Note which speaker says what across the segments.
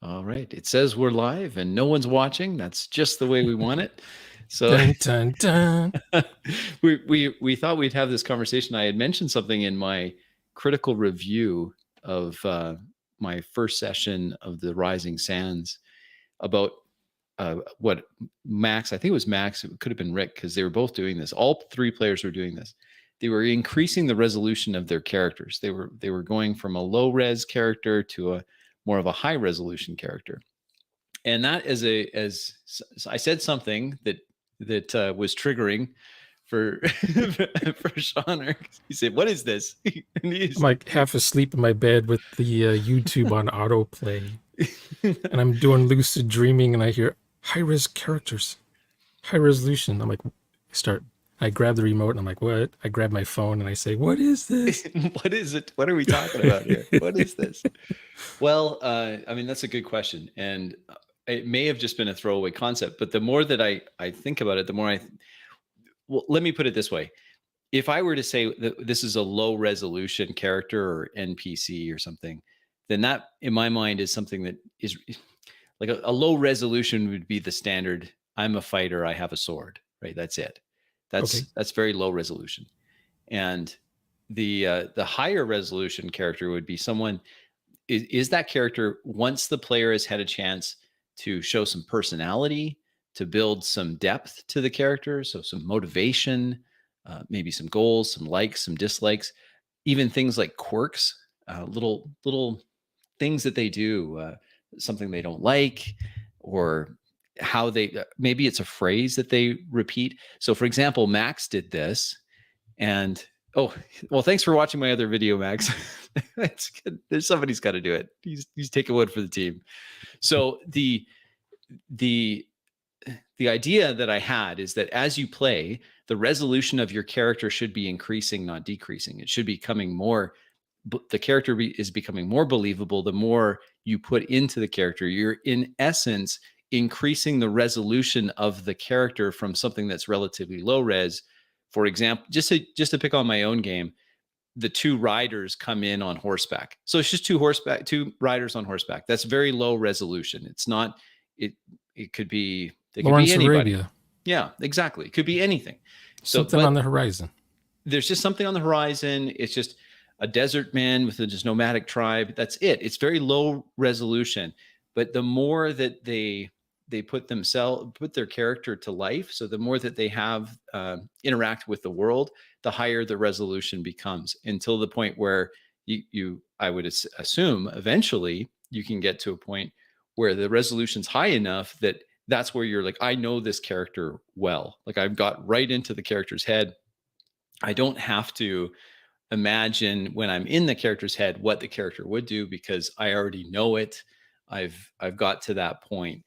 Speaker 1: All right. It says we're live and no one's watching. That's just the way we want it. So
Speaker 2: Dun, dun, dun.
Speaker 1: we thought we'd have this conversation. I had mentioned something in my critical review of my first session of the Rising Sands about what Max, I think it was Max, it could have been Rick, because they were both doing this. All three players were doing this. They were increasing the resolution of their characters. They were going from a low res character to a more of a high resolution character. And that as I said something that was triggering for for Sean. He said, "What is this?"
Speaker 2: I'm like half asleep in my bed with the YouTube on autoplay, and I'm doing lucid dreaming, and I hear high-res characters, high resolution. I'm like, I grab the remote, and I'm like, what? I grab my phone, and I say, what is this?
Speaker 1: What is it? What are we talking about here? What is this? Well, I mean, that's a good question. And it may have just been a throwaway concept, but the more that I think about it, the more well, let me put it this way. If I were to say that this is a low resolution character or NPC or something, then that in my mind is something that is like a low resolution would be the standard. I'm a fighter. I have a sword, right? That's it. That's very low resolution. And the higher resolution character would be someone is that character, once the player has had a chance to show some personality, to build some depth to the character, so some motivation, maybe some goals, some likes, some dislikes, even things like quirks, little things that they do, something they don't like, or how they maybe it's a phrase that they repeat. So for example, Max did this, and oh, well, thanks for watching my other video, Max. It's good. Somebody's got to do it. He's taking one for the team. So the idea that I had is that as you play, the resolution of your character should be increasing, not decreasing. It should be becoming more. The character is becoming more believable the more you put into the character. You're in essence increasing the resolution of the character from something that's relatively low res. For example, just to pick on my own game, the two riders come in on horseback. So it's just two riders on horseback. That's very low resolution. It's not, it could be, it could
Speaker 2: Lawrence
Speaker 1: be anybody.
Speaker 2: Arabia.
Speaker 1: Yeah, exactly. It could be anything.
Speaker 2: Something on the horizon.
Speaker 1: There's just something on the horizon. It's just a desert man with a just nomadic tribe. That's it. It's very low resolution. But the more that they put their character to life, so the more that they have interact with the world, the higher the resolution becomes, until the point where I would assume eventually you can get to a point where the resolution's high enough that that's where you're like, I know this character well. Like I've got right into the character's head. I don't have to imagine when I'm in the character's head what the character would do, because I already know it. I've got to that point.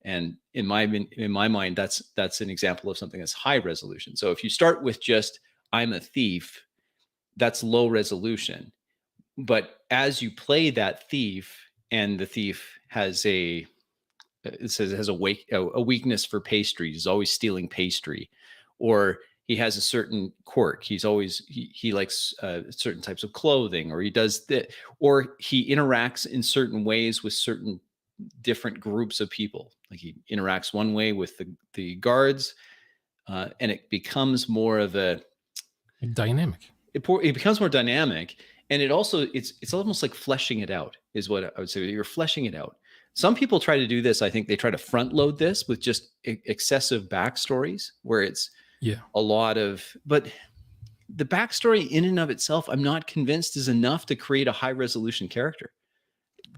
Speaker 1: And in my mind, that's an example of something that's high resolution. So if you start with just I'm a thief, that's low resolution. But as you play that thief, and the thief has a weakness for pastry, he's always stealing pastry, or he has a certain quirk. He likes certain types of clothing, or he does that, or he interacts in certain ways with certain different groups of people. Like he interacts one way with the guards, and it becomes more of a
Speaker 2: dynamic.
Speaker 1: It becomes more dynamic, and it also it's almost like fleshing it out is what I would say. You're fleshing it out. Some people try to do this. I think they try to front load this with just excessive backstories, where it's a lot of, but the backstory in and of itself, I'm not convinced is enough to create a high resolution character.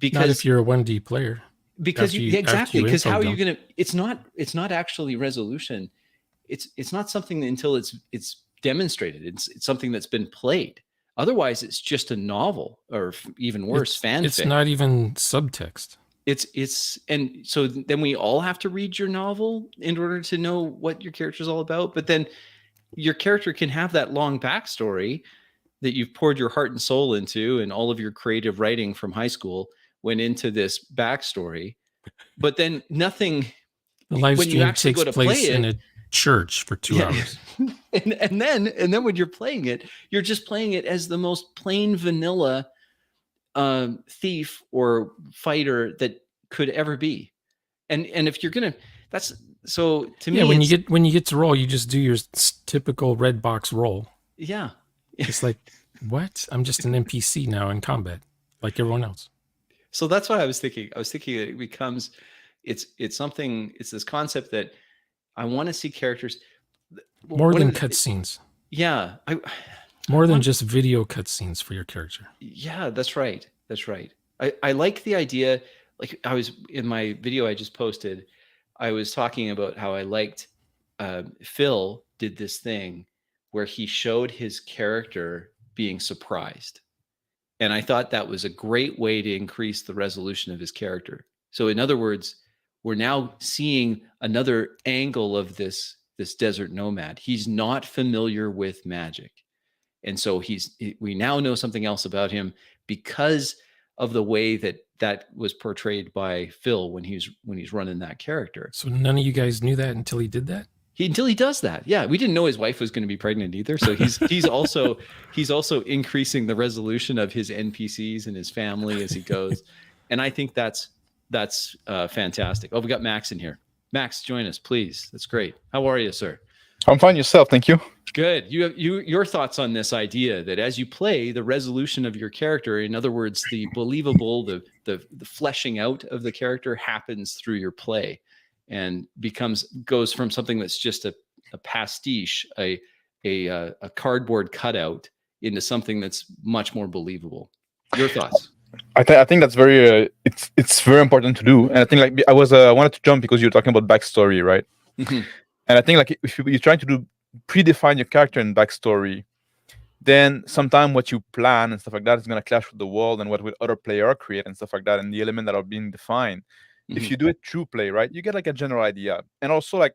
Speaker 2: Because not if you're a 1D player.
Speaker 1: Because exactly, because how are you going to? It's not actually resolution. It's not something until it's demonstrated. It's something that's been played. Otherwise, it's just a novel, or even worse, fanfic.
Speaker 2: It's not even subtext.
Speaker 1: And so then we all have to read your novel in order to know what your character is all about. But then your character can have that long backstory that you've poured your heart and soul into, and all of your creative writing from high school went into this backstory. But then nothing.
Speaker 2: The live stream takes place in a church for 2 hours.
Speaker 1: and then when you're playing it, you're just playing it as the most plain vanilla thief or fighter that could ever be. And if you're gonna, that's so to
Speaker 2: Yeah,
Speaker 1: me.
Speaker 2: when you get to roll, you just do your typical red box roll.
Speaker 1: Yeah.
Speaker 2: It's like, what? I'm just an NPC now in combat, like everyone else.
Speaker 1: So that's what I was thinking. I was thinking that it becomes, it's something. It's this concept that I want to see characters
Speaker 2: more than cutscenes.
Speaker 1: Yeah,
Speaker 2: more than just video cutscenes for your character.
Speaker 1: Yeah, that's right. That's right. I like the idea. Like I was in my video I just posted, I was talking about how I liked Phil did this thing where he showed his character being surprised. And I thought that was a great way to increase the resolution of his character. So in other words, we're now seeing another angle of this desert nomad. He's not familiar with magic. And so we now know something else about him because of the way that was portrayed by Phil when he's running that character.
Speaker 2: So none of you guys knew that until he did that?
Speaker 1: Until he does that. Yeah, we didn't know his wife was going to be pregnant either. So he's also increasing the resolution of his NPCs and his family as he goes. And I think that's fantastic. Oh, we got Max in here. Max, join us, please. That's great. How are you, sir?
Speaker 3: I'm fine. Yourself? Thank you.
Speaker 1: Good. Your thoughts on this idea that as you play, the resolution of your character, in other words, the believable, the fleshing out of the character happens through your play, and goes from something that's just a pastiche, a cardboard cutout, into something that's much more believable. Your thoughts?
Speaker 3: I think that's very it's very important to do, and I think like I wanted to jump because you're talking about backstory, right?
Speaker 1: Mm-hmm.
Speaker 3: And I think like if you're trying to predefine your character in backstory, then sometimes what you plan and stuff like that is going to clash with the world and what will other player create and stuff like that, and the elements that are being defined. Mm-hmm. If you do it through play, right, you get like a general idea. And also like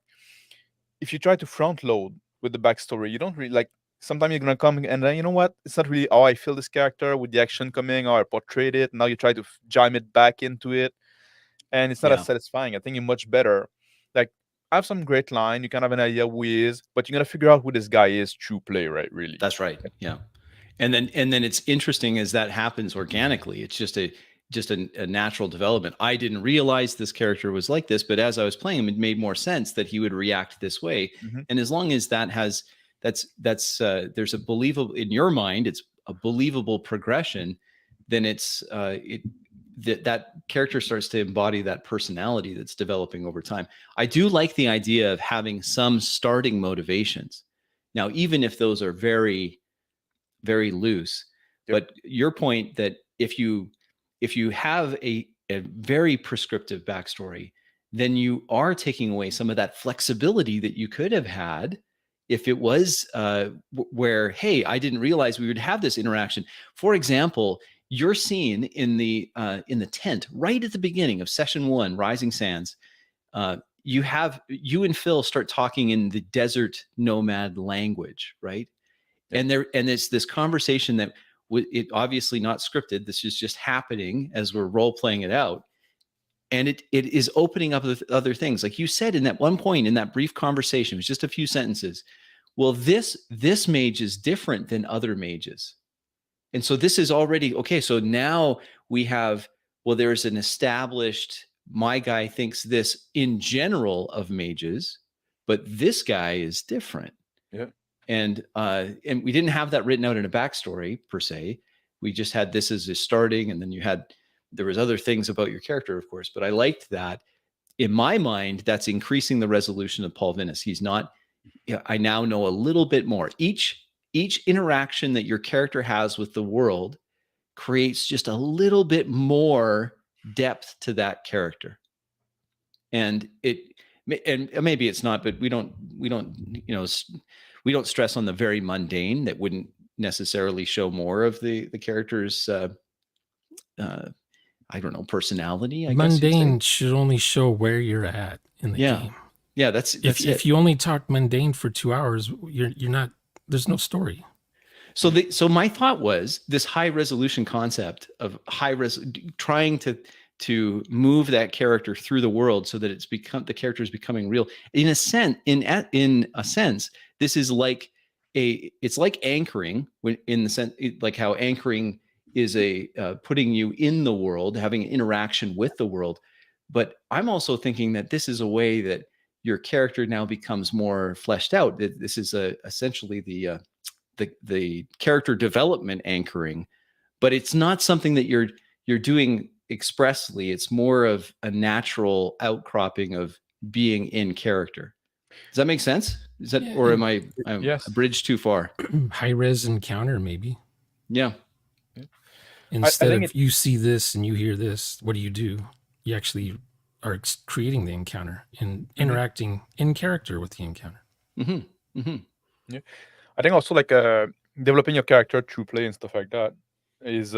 Speaker 3: if you try to front load with the backstory, you don't really like. Sometimes you're gonna come and then you know what? It's not really how I feel this character with the action coming, or I portrayed it. Now you try to jam it back into it, and it's not as satisfying. I think you're much better. Like have some great line, you can have an idea who he is, but you're gonna figure out who this guy is through play, right? Really.
Speaker 1: That's right. Yeah. And then it's interesting as that happens organically. It's just a natural development. I didn't realize this character was like this, but as I was playing him, it made more sense that he would react this way. Mm-hmm. And as long as that has there's a believable, in your mind, it's a believable progression, then it's that character starts to embody that personality that's developing over time. I do like the idea of having some starting motivations. Now, even if those are very, very loose, but your point that if you have a very prescriptive backstory, then you are taking away some of that flexibility that you could have had if it was where, hey, I didn't realize we would have this interaction. For example, your scene in the tent right at the beginning of session 1, Rising Sands, you and Phil start talking in the desert nomad language, right? Yeah. And it's this conversation that it obviously not scripted. This is just happening as we're role playing it out. And it is opening up other things. Like you said in that one point in that brief conversation, it was just a few sentences. Well, this mage is different than other mages. And so this is already, okay, so now we have, well, there's an established, my guy thinks this in general of mages, but this guy is different.
Speaker 3: Yeah.
Speaker 1: And we didn't have that written out in a backstory per se. We just had this as a starting, and then there was other things about your character, of course, but I liked that. In my mind, that's increasing the resolution of Paul Vinnis. He's not, I now know a little bit more. Each interaction that your character has with the world creates just a little bit more depth to that character. And maybe it's not, but we don't stress on the very mundane that wouldn't necessarily show more of the character's I don't know, personality.
Speaker 2: Mundane should only show where you're at in the game.
Speaker 1: Yeah, that's
Speaker 2: if you only talk mundane for 2 hours, you're not. There's no story.
Speaker 1: So my thought was this high resolution concept of trying to move that character through the world so that the character is becoming real. In a sense, this is like it's like anchoring in the sense like how anchoring is putting you in the world, having an interaction with the world. but I'm also thinking that this is a way that your character now becomes more fleshed out. This is essentially the character development anchoring, but it's not something that you're doing expressly. It's more of a natural outcropping of being in character. Does that make sense? Is that,
Speaker 2: Yeah,
Speaker 1: or
Speaker 2: yeah.
Speaker 1: am I
Speaker 3: Yes.
Speaker 1: a bridge too far?
Speaker 2: High res encounter, maybe.
Speaker 1: Yeah.
Speaker 2: Instead
Speaker 3: think
Speaker 2: of you see this and you hear this, what do? You actually are creating the encounter and interacting in character with the encounter.
Speaker 1: Mm-hmm. Mm-hmm.
Speaker 3: I think also like developing your character through play and stuff like that is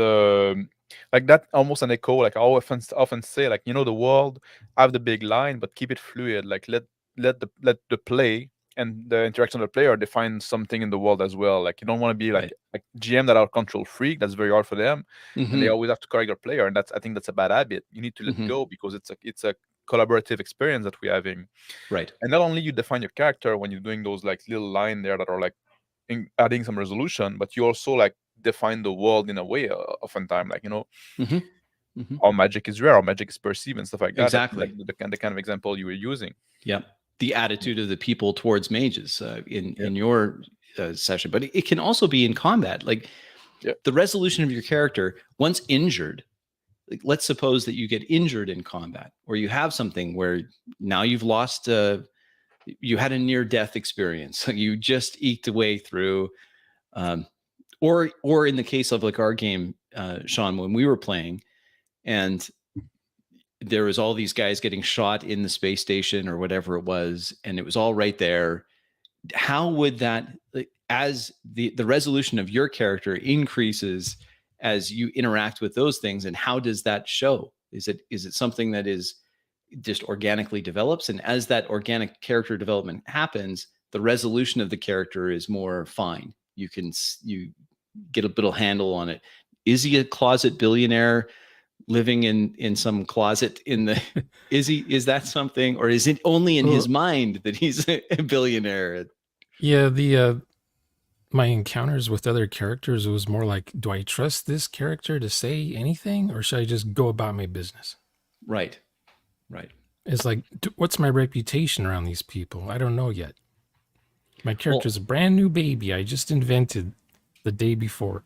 Speaker 3: like that almost an echo. Like I often say, like, you know, the world have the big line, but keep it fluid. Like let the play and the interaction of the player define something in the world as well. Like you don't want to be like GM that are control freak. That's very hard for them, and they always have to correct their player, and I think that's a bad habit. You need to let go because it's a collaborative experience that we're having.
Speaker 1: Right.
Speaker 3: And not only you define your character when you're doing those like little line there that are like adding some resolution, but you also like define the world in a way oftentimes, like, you know, how magic is rare, how magic is perceived and stuff like that.
Speaker 1: Exactly.
Speaker 3: Like the kind of example you were using.
Speaker 1: Yeah. The attitude of the people towards mages in your session, but it can also be in combat. Like the resolution of your character once injured. Like, let's suppose that you get injured in combat, or you have something where now you've lost. You had a near-death experience. You just eked a way through, or in the case of like our game, Sean, when we were playing, and there was all these guys getting shot in the space station or whatever it was, and it was all right there. How would that, as the resolution of your character increases as you interact with those things, and how does that show? Is it something that is just organically develops, and as that organic character development happens, the resolution of the character is more fine? You get a little handle on it. Is he a closet billionaire living in some closet in the is that something, or is it only in his mind that he's a billionaire?
Speaker 2: Yeah, my encounters with other characters, it was more like, do I trust this character to say anything, or should I just go about my business?
Speaker 1: Right.
Speaker 2: It's like, what's my reputation around these people? I don't know yet. My character's a brand new baby. I just invented the day before.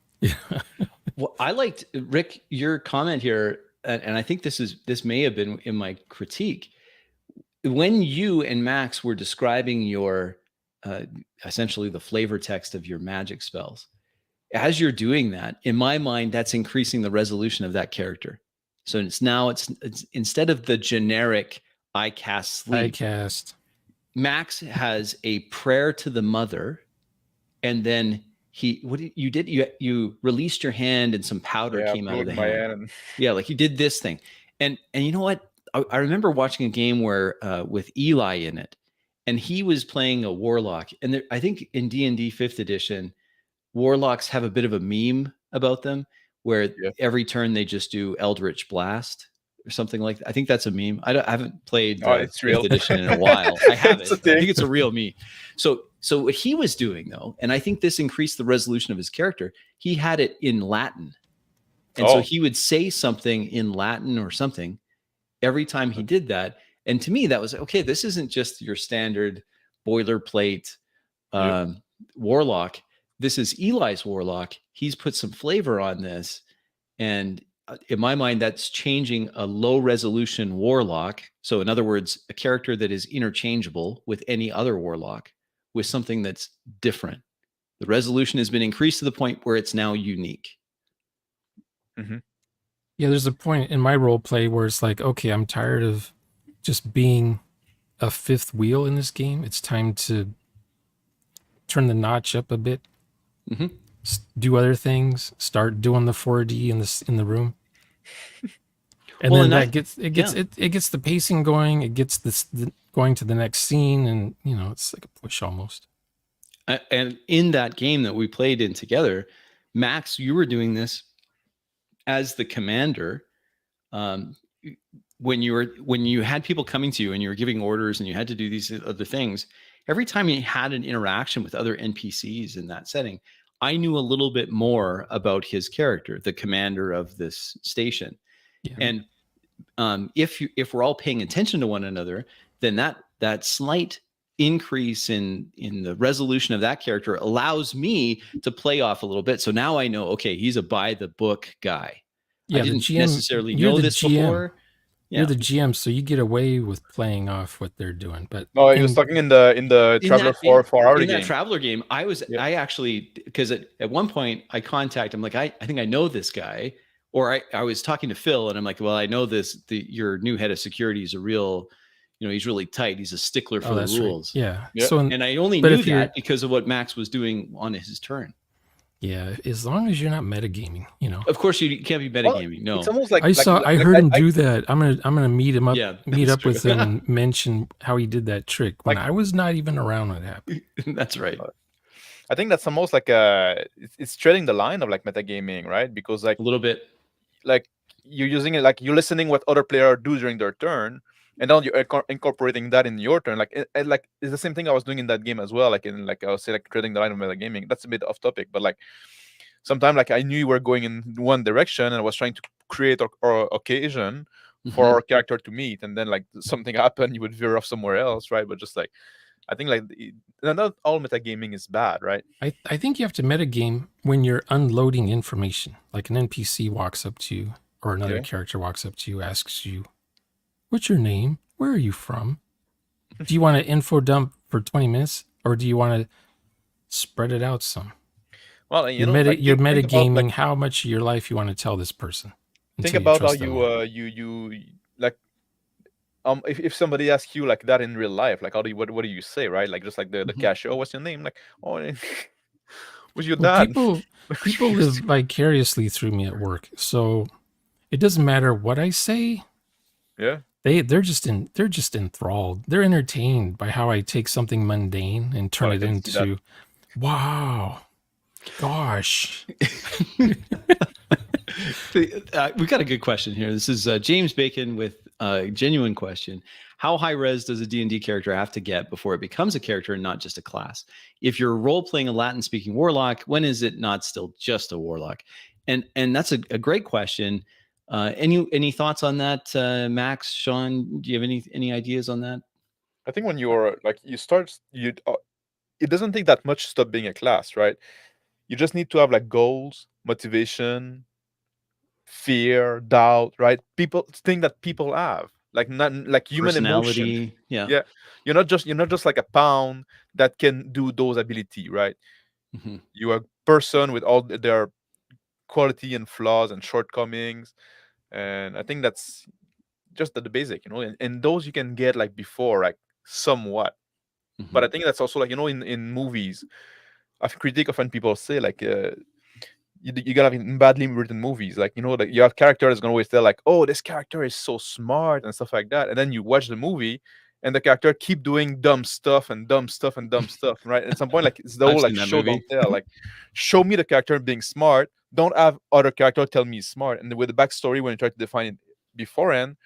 Speaker 1: Well, I liked, Rick, your comment here, and I think this may have been in my critique. When you and Max were describing your essentially the flavor text of your magic spells, as you're doing that, in my mind, that's increasing the resolution of that character. So it's instead of the generic I cast sleep, Max has a prayer to the mother, and then you released your hand and some powder came out of the hand. Yeah, like you did this thing. And you know what? I remember watching a game where with Eli in it, and he was playing a warlock. And I think in D&D 5th edition, warlocks have a bit of a meme about them where every turn they just do Eldritch Blast or something like that. I think that's a meme. I haven't played 5th edition in a while. I haven't. I think it's a real meme. So what he was doing, though, and I think this increased the resolution of his character, he had it in Latin. And so he would say something in Latin or something every time he did that. And to me, that was, okay, this isn't just your standard boilerplate warlock. This is Eli's warlock. He's put some flavor on this. And in my mind, that's changing a low resolution warlock. So in other words, a character that is interchangeable with any other warlock with something that's different. The resolution has been increased to the point where it's now unique.
Speaker 2: Yeah, there's a point in my role play where it's like, okay, I'm tired of just being a fifth wheel in this game. It's time to turn the notch up a bit, do other things, start doing the 4D in the room. And then it gets the pacing going. It gets going to the next scene, and it's like a push almost.
Speaker 1: And in that game that we played in together, Max, you were doing this as the commander. When you had people coming to you and you were giving orders and you had to do these other things, every time you had an interaction with other NPCs in that setting, I knew a little bit more about his character, the commander of this station. Yeah. And if we're all paying attention to one another, then that slight increase in the resolution of that character allows me to play off a little bit. So now I know, okay, he's a by the book guy.
Speaker 2: Yeah,
Speaker 1: I
Speaker 2: the
Speaker 1: didn't
Speaker 2: GM.
Speaker 1: necessarily
Speaker 2: You're
Speaker 1: know
Speaker 2: the
Speaker 1: this
Speaker 2: GM.
Speaker 1: before.
Speaker 2: You're the GM, so you get away with playing off what they're doing. But
Speaker 3: No, he was talking in the Traveler 4 hour
Speaker 1: in
Speaker 3: game.
Speaker 1: that Traveler game, I actually, because at one point I contact him, like, I think I know this guy, or I was talking to Phil and I'm like, well, I know your new head of security is a real, he's really tight. He's a stickler for the rules.
Speaker 2: Right. Yeah.
Speaker 3: Yep.
Speaker 2: So,
Speaker 1: and I only knew that because of what Max was doing on his turn.
Speaker 2: Yeah, as long as you're not metagaming,
Speaker 1: Of course, you can't be metagaming. No,
Speaker 3: it's almost like
Speaker 2: I heard him do that. I'm gonna meet him up, meet up with him, and mention how he did that trick when I was not even around when it happened.
Speaker 1: That's right.
Speaker 3: I think that's almost like it's treading the line of like metagaming, right? Because like
Speaker 1: a little bit,
Speaker 3: like you're using it, like you're listening what other players do during their turn, and then you're incorporating that in your turn. Like it's the same thing I was doing in that game as well. Like I would say, like treading the line of metagaming. That's a bit off topic, but like sometimes like I knew you were going in one direction and I was trying to create our occasion for our character to meet, and then like something happened, you would veer off somewhere else, right? But just like I think like not all metagaming is bad, right?
Speaker 2: I think you have to metagame when you're unloading information. Like an NPC walks up to you, or another character walks up to you, asks you, "What's your name? Where are you from? Do you want an info dump for 20 minutes, or do you want to spread it out some?"
Speaker 3: Well,
Speaker 2: you're metagaming like, how much of your life you want to tell this person.
Speaker 3: Think about how you like if somebody asks you like that in real life, like what do you say, right? Like just like the cashier, what's your name? Like, oh, what's your dad?
Speaker 2: People live vicariously through me at work, so it doesn't matter what I say.
Speaker 3: Yeah,
Speaker 2: they're just enthralled. They're entertained by how I take something mundane and turn it into, wow, gosh.
Speaker 1: We got a good question here. This is James Bacon with a genuine question. How high res does a D&D character have to get before it becomes a character and not just a class? If you're role-playing a Latin-speaking warlock, when is it not still just a warlock? And that's a great question. Any thoughts on that, Max, Sean? Do you have any ideas on that?
Speaker 3: I think when you're like it doesn't take that much to stop being a class, right? You just need to have like goals, motivation, fear, doubt, right? Thing that people have, like not like human emotion.
Speaker 1: Yeah.
Speaker 3: You're not just like a pound that can do those ability, right? You're a person with all their quality and flaws and shortcomings, and I think that's just the basic, and those you can get like before, like somewhat. But I think that's also like in movies, I've critique often people say like you gotta have badly written movies, like like you have characters gonna always tell like, oh, this character is so smart and stuff like that, and then you watch the movie and the character keep doing dumb stuff and dumb stuff and dumb stuff, right? At some point, like it's the whole like show don't tell, like show me the character being smart, don't have other character tell me he's smart. And with the backstory, when you try to define it beforehand,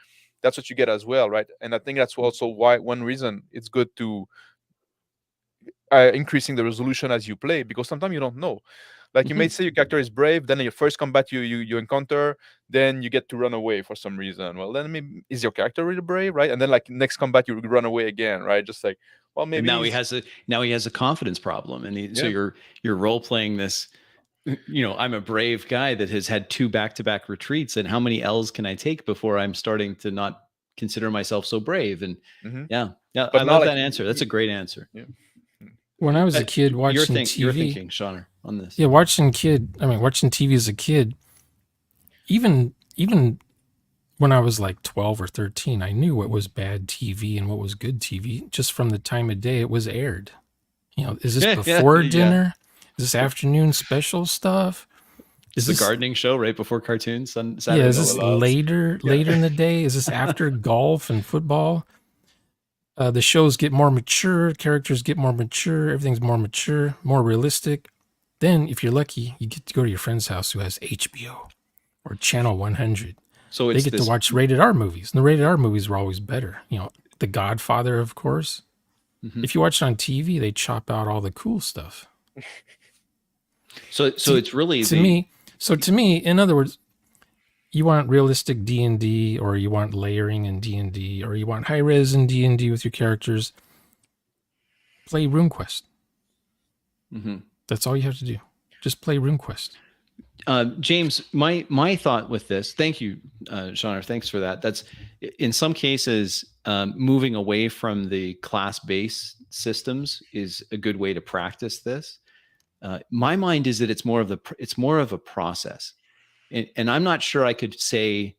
Speaker 3: that's what you get as well, right? And I think that's also why one reason it's good to increasing the resolution as you play, because sometimes you don't know. Like you may say your character is brave, then in your first combat you encounter, then you get to run away for some reason. Well, then maybe is your character really brave, right? And then like next combat you run away again, right? Just like, well, maybe
Speaker 1: and now he has a confidence problem, and so you're role playing this. I'm a brave guy that has had 2 back-to-back retreats, and how many L's can I take before I'm starting to not consider myself so brave? And yeah, but I love that answer. That's a great answer.
Speaker 3: Yeah.
Speaker 2: When I was a kid watching TV,
Speaker 1: you're thinking, Sean, on this.
Speaker 2: Yeah, watching TV as a kid, even when I was like 12 or 13, I knew what was bad TV and what was good TV just from the time of day it was aired. Is this before dinner? Is this afternoon special stuff?
Speaker 1: Is this the gardening show right before cartoons on Saturday?
Speaker 2: Yeah, is this later in the day? Is this after golf and football? The shows get more mature, characters get more mature, everything's more mature, more realistic. Then, if you're lucky, you get to go to your friend's house who has HBO or Channel 100. So they get to watch rated R movies. And the rated R movies were always better. The Godfather, of course. If you watch it on TV, they chop out all the cool stuff.
Speaker 1: So it's really
Speaker 2: to me, in other words, you want realistic D&D, or you want layering in D&D, or you want high res in D&D with your characters, play RuneQuest.
Speaker 1: Mm-hmm.
Speaker 2: That's all you have to do. Just play RuneQuest.
Speaker 1: James, my thought with this, thank you, Shauna, thanks for that. That's in some cases, moving away from the class-based systems is a good way to practice this. My mind is that it's more of a process, and I'm not sure I could say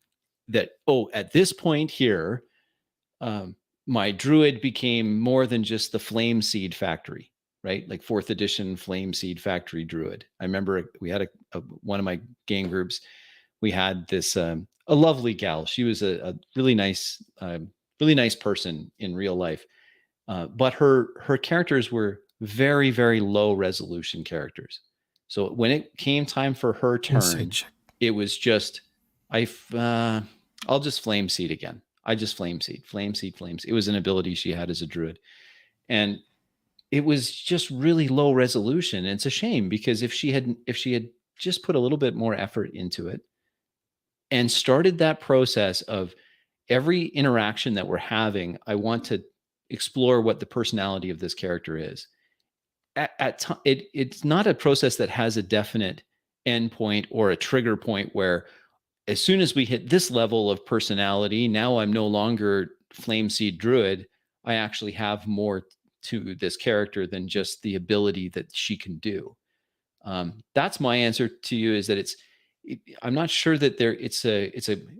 Speaker 1: that. Oh, at this point here, my druid became more than just the Flame Seed Factory, right? Like 4th edition Flame Seed Factory druid. I remember we had one of my game groups. We had this a lovely gal. She was a really nice person in real life, but her characters were very, very low resolution characters. So when it came time for her turn, it was just I'll just Flame Seed again. I just Flame Seed. It was an ability she had as a druid, and it was just really low resolution. And it's a shame, because if she had just put a little bit more effort into it and started that process of every interaction that we're having, I want to explore what the personality of this character is. It's not a process that has a definite endpoint or a trigger point where as soon as we hit this level of personality, now I'm no longer Flame Seed Druid. I actually have more to this character than just the ability that she can do. That's my answer to you, is that I'm not sure that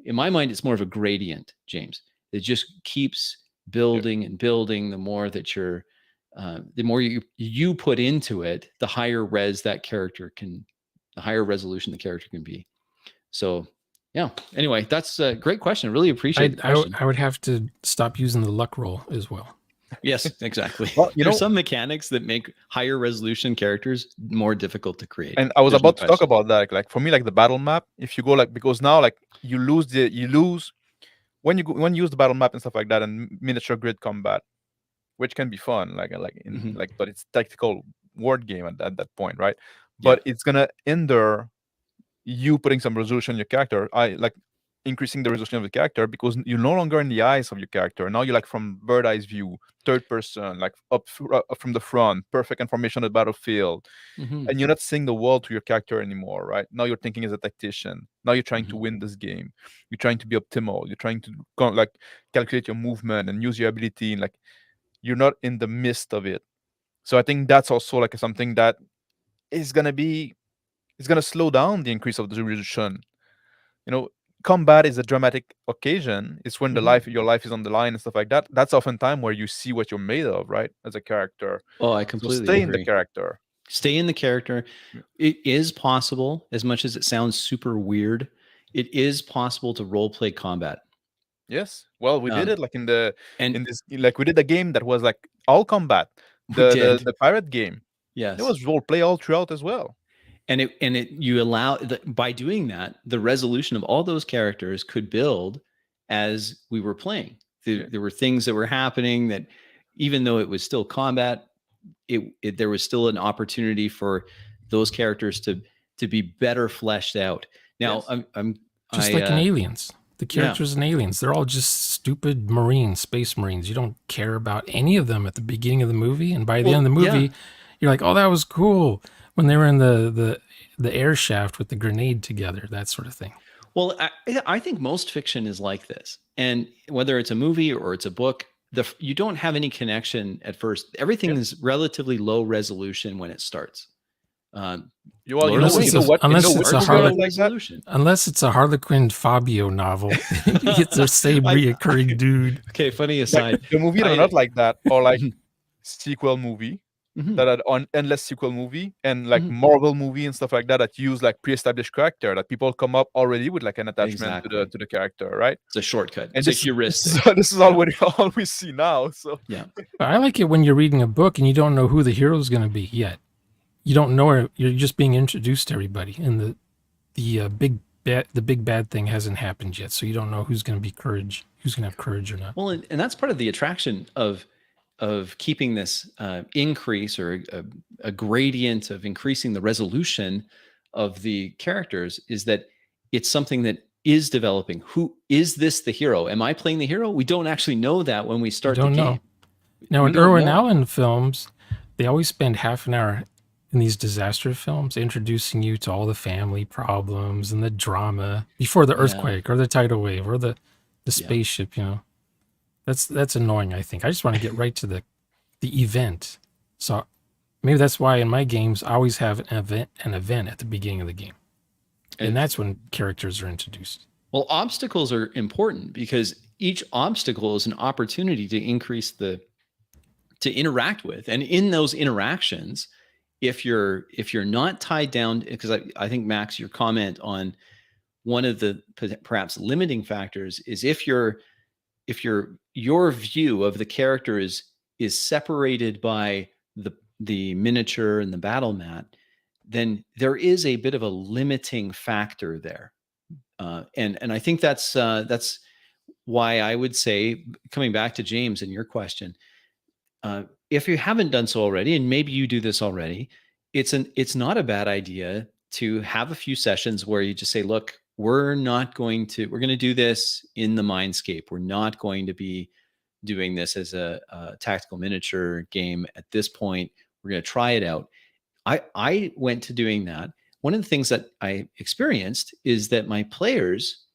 Speaker 1: in my mind, it's more of a gradient, James. It just keeps building and building. The more that the more you put into it, the higher the higher resolution the character can be. So yeah, anyway, that's a great question. Really appreciate the question.
Speaker 2: I would have to stop using the luck roll as well.
Speaker 1: Yes, exactly.
Speaker 3: Well,
Speaker 1: There's some mechanics that make higher resolution characters more difficult to create.
Speaker 3: And I was about to talk about that. Like for me, like the battle map, if you go because now like you lose when you use the battle map and stuff like that, and miniature grid combat, which can be fun, but it's tactical word game at that point, right? But it's gonna hinder you putting some resolution in your character. Increasing the resolution of the character, because you're no longer in the eyes of your character. Now you're like from bird eyes view, third person, like up from the front, perfect information on the battlefield. And you're not seeing the world to your character anymore, right? Now you're thinking as a tactician. Now you're trying to win this game. You're trying to be optimal. You're trying to calculate your movement and use your ability, and you're not in the midst of it. So I think that's also something that is gonna slow down the increase of the resolution. Combat is a dramatic occasion. It's when your life is on the line and stuff like that. That's often time where you see what you're made of, right? As a character.
Speaker 1: Oh, I completely
Speaker 3: stay
Speaker 1: agree.
Speaker 3: in the character.
Speaker 1: Stay in the character. Yeah. It is possible, as much as it sounds super weird, it is possible to role play combat.
Speaker 3: Yes. Well, we did it we did a game that was all combat. The pirate game.
Speaker 1: Yes.
Speaker 3: It was role play all throughout as well.
Speaker 1: And you allow by doing that, the resolution of all those characters could build as we were playing. There were things that were happening that, even though it was still combat, there was still an opportunity for those characters to be better fleshed out. Now, yes. I'm
Speaker 2: just like in Aliens. The characters in Aliens, they're all just stupid space marines. You don't care about any of them at the beginning of the movie, and by the end of the movie, you're like, "Oh, that was cool." When they were in the air shaft with the grenade together, that sort of thing.
Speaker 1: Well, I think most fiction is like this. And whether it's a movie or it's a book, you don't have any connection at first. Everything is relatively low resolution when it starts.
Speaker 2: Unless it's a Harlequin Fabio novel. It's the same reoccurring dude.
Speaker 1: Okay, funny aside.
Speaker 3: The movie are not like that, or sequel movie. That are on endless sequel movie and Marvel movie and stuff like that use pre-established character that people come up already with an attachment to the character, right?
Speaker 1: It's a shortcut.
Speaker 3: And
Speaker 1: it's a heuristic.
Speaker 3: This is all we see now. So
Speaker 1: yeah,
Speaker 2: I like it when you're reading a book and you don't know who the hero is going to be yet. You don't know. You're just being introduced to everybody, and the big bad thing hasn't happened yet, so you don't know who's going to be courage, who's going to have courage or not.
Speaker 1: Well, and that's part of the attraction of keeping this increase or a gradient of increasing the resolution of the characters, is that it's something that is developing. Who is this the hero? Am I playing the hero? We don't actually know that when we start the
Speaker 2: don't
Speaker 1: game.
Speaker 2: know. Now,
Speaker 1: We
Speaker 2: in
Speaker 1: don't
Speaker 2: Irwin
Speaker 1: know.
Speaker 2: Allen films, they always spend half an hour in these disaster films introducing you to all the family problems and the drama before the
Speaker 1: Yeah.
Speaker 2: earthquake or the tidal wave or the spaceship. You know, that's annoying. I think I just want to get right to the event. So maybe that's why in my games I always have an event at the beginning of the game, and that's when characters are introduced.
Speaker 1: Well, obstacles are important because each obstacle is an opportunity to increase to interact with. And in those interactions, if you're not tied down, because I think, Max, your comment on one of the perhaps limiting factors is if your view of the character is separated by the miniature and the battle mat, then there is a bit of a limiting factor there. And I think that's why I would say, coming back to James and your question, if you haven't done so already, and maybe you do this already, it's not a bad idea to have a few sessions where you just say, look, we're going to do this in the Mindscape. We're not going to be doing this as a tactical miniature game at this point. We're going to try it out. I went to doing that. One of the things that I experienced is that my players,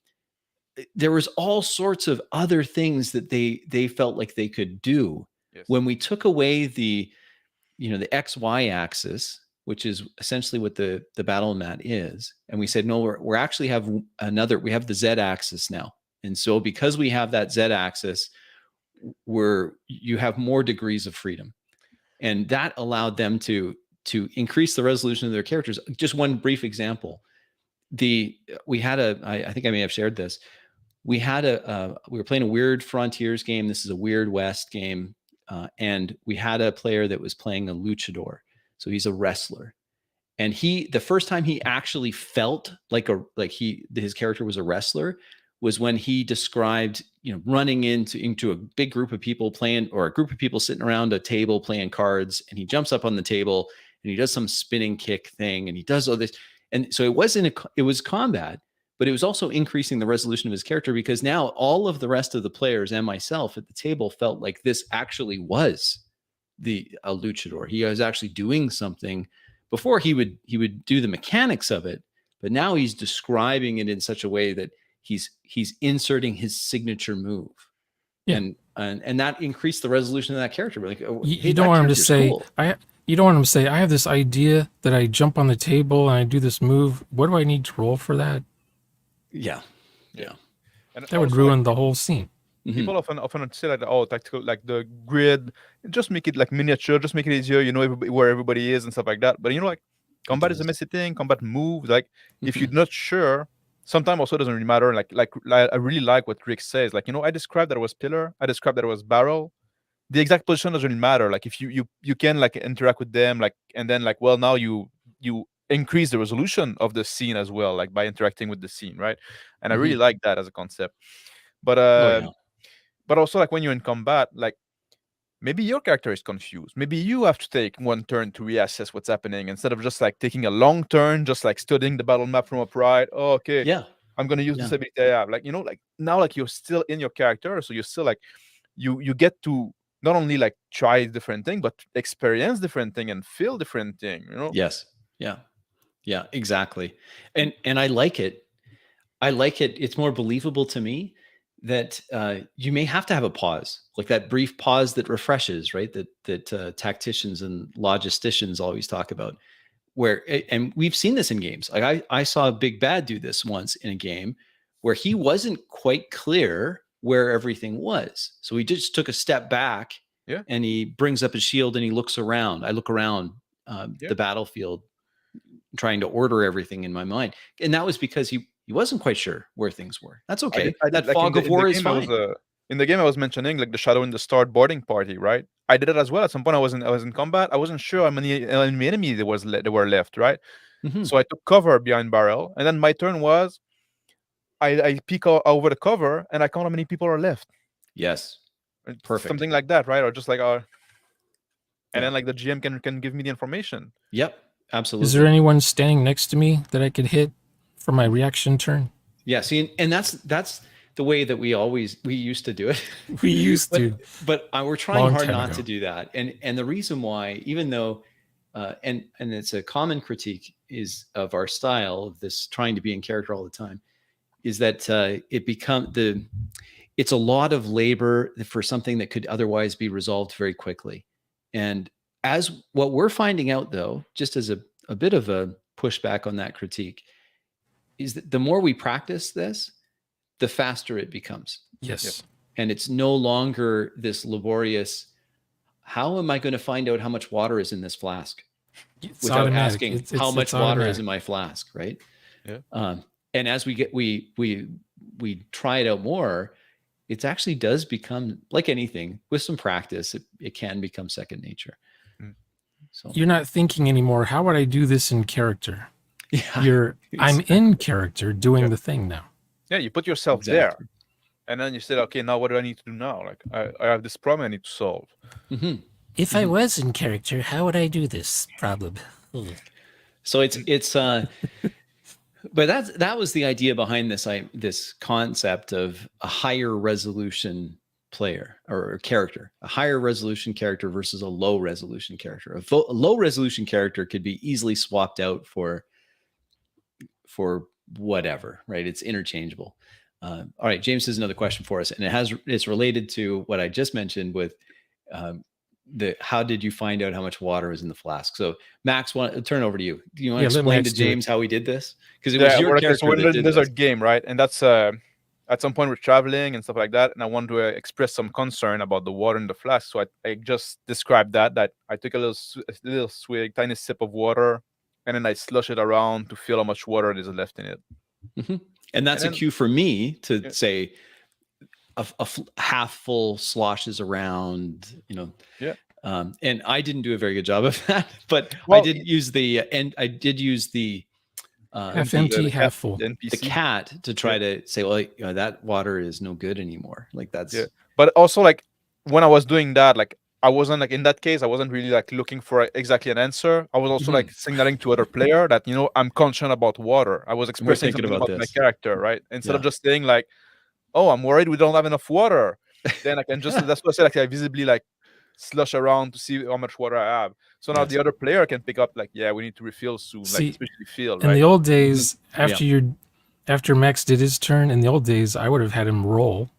Speaker 1: there was all sorts of other things that they felt like they could do. Yes. When we took away the XY axis, which is essentially what the battle mat is, and we said, no, we're actually we have the Z axis now. And so because we have that Z axis, you have more degrees of freedom. And that allowed them to increase the resolution of their characters. Just one brief example. We had I think I may have shared this. We were playing a Weird Frontiers game. This is a Weird West game. And we had a player that was playing a luchador. So he's a wrestler. And the first time he actually felt like his character was a wrestler was when he described, running into a big group of people playing, or a group of people sitting around a table playing cards. And he jumps up on the table and he does some spinning kick thing. And he does all this. And so it was combat, but it was also increasing the resolution of his character, because now all of the rest of the players and myself at the table felt like this actually was a luchador. He was actually doing something. Before he would do the mechanics of it, but now he's describing it in such a way that he's inserting his signature move. Yeah. And that increased the resolution of that character. Like,
Speaker 2: you don't want him to say, cool. You don't want him to say, I have this idea that I jump on the table and I do this move. What do I need to roll for that?
Speaker 1: Yeah.
Speaker 2: And that would ruin the whole scene.
Speaker 3: People often say like, oh, tactical, like the grid, just make it like miniature, just make it easier, where everybody is and stuff like that. But like combat is a messy thing. Combat moves, like if you're not sure, sometimes also doesn't really matter. Like I really like what Rick says. Like, I described that it was pillar, I described that it was barrel. The exact position doesn't really matter. Like if you can like interact with them, like, and then like, well, now you increase the resolution of the scene as well, like by interacting with the scene, right? And I really like that as a concept. But but also, like when you're in combat, like maybe your character is confused. Maybe you have to take one turn to reassess what's happening instead of just like taking a long turn, just like studying the battle map from upright. Oh, okay.
Speaker 1: Yeah.
Speaker 3: I'm gonna use this ability I have. Like, like now, like you're still in your character, so you're still like you get to not only like try different thing, but experience different thing and feel different thing.
Speaker 1: Yes. Yeah. Exactly. And I like it. It's more believable to me that you may have to have a pause, like that brief pause that refreshes, right? That tacticians and logisticians always talk about. And we've seen this in games. Like I saw Big Bad do this once in a game where he wasn't quite clear where everything was, so he just took a step back.
Speaker 3: Yeah.
Speaker 1: And he brings up his shield and he looks around. I look around the battlefield, trying to order everything in my mind, and that was because he wasn't quite sure where things were. That's okay. That like fog of war is fine.
Speaker 3: In the game I was mentioning, like the Shadow in the Start boarding party, right? I did it as well. At some point, I was in combat. I wasn't sure how many enemy there were left, right? So I took cover behind barrel, and then my turn was, I peek over the cover and I count how many people are left.
Speaker 1: Yes, perfect.
Speaker 3: Something like that, right? Or just like and then like the GM can give me the information.
Speaker 1: Yep, absolutely.
Speaker 2: Is there anyone standing next to me that I could hit for my reaction turn?
Speaker 1: Yeah. See, and that's the way that we used to do it.
Speaker 2: We used to.
Speaker 1: But we're trying
Speaker 2: Long
Speaker 1: hard
Speaker 2: time
Speaker 1: not
Speaker 2: ago.
Speaker 1: to do that. And the reason why, even though, and it's a common critique is of our style of this trying to be in character all the time, is that it's a lot of labor for something that could otherwise be resolved very quickly. And as what we're finding out, though, just as a bit of a pushback on that critique, is that the more we practice this, the faster it becomes.
Speaker 2: Yes.
Speaker 1: And it's no longer this laborious, how am I going to find out how much water is in this flask?
Speaker 2: It's
Speaker 1: Without
Speaker 2: automatic.
Speaker 1: asking how much water
Speaker 2: automatic.
Speaker 1: is in my flask, right?
Speaker 3: Yeah.
Speaker 1: And as we try it out more, it actually does become, like anything, with some practice, it can become second nature. So
Speaker 2: You're not thinking anymore, how would I do this in character?
Speaker 1: yeah,
Speaker 2: I'm in character doing the thing now.
Speaker 3: Yeah, you put yourself there, and then you said, okay, now what do I need to do now? Like, I have this problem I need to solve.
Speaker 1: Mm-hmm.
Speaker 2: If I was in character, how would I do this problem?
Speaker 1: So it's but that was the idea behind this concept of a higher resolution player or character, a higher resolution character versus a low resolution character. A low resolution character could be easily swapped out for whatever, right? It's interchangeable. All right, James has another question for us, and it's related to what I just mentioned with how did you find out how much water is in the flask? So Max, turn over to you. Do you want to explain to James how we did this? Because it was your character that did
Speaker 3: there's
Speaker 1: this.
Speaker 3: a game, right? And that's at some point we're traveling and stuff like that, and I wanted to express some concern about the water in the flask. So I just described that I took a little swig, tiny sip of water, and then I slush it around to feel how much water is left in it.
Speaker 1: Mm-hmm. And that's a cue for me to say a half full sloshes around,
Speaker 3: Yeah.
Speaker 1: And I didn't do a very good job of that, but I did use the
Speaker 2: half empty, half full.
Speaker 1: The cat to try to say, well, that water is no good anymore. Like that's.
Speaker 3: Yeah. But also, like when I was doing that, like I wasn't like in that case, I wasn't really like looking for exactly an answer. I was also like signaling to other player that I'm concerned about water. I was expressing something about my character, right? Instead of just saying like, "Oh, I'm worried we don't have enough water," then I can just that's what I said. Like I visibly like slush around to see how much water I have. So now the other player can pick up like, yeah, we need to refill soon.
Speaker 2: See,
Speaker 3: like especially Phil.
Speaker 2: In the old days, after Max did his turn, in the old days, I would have had him roll.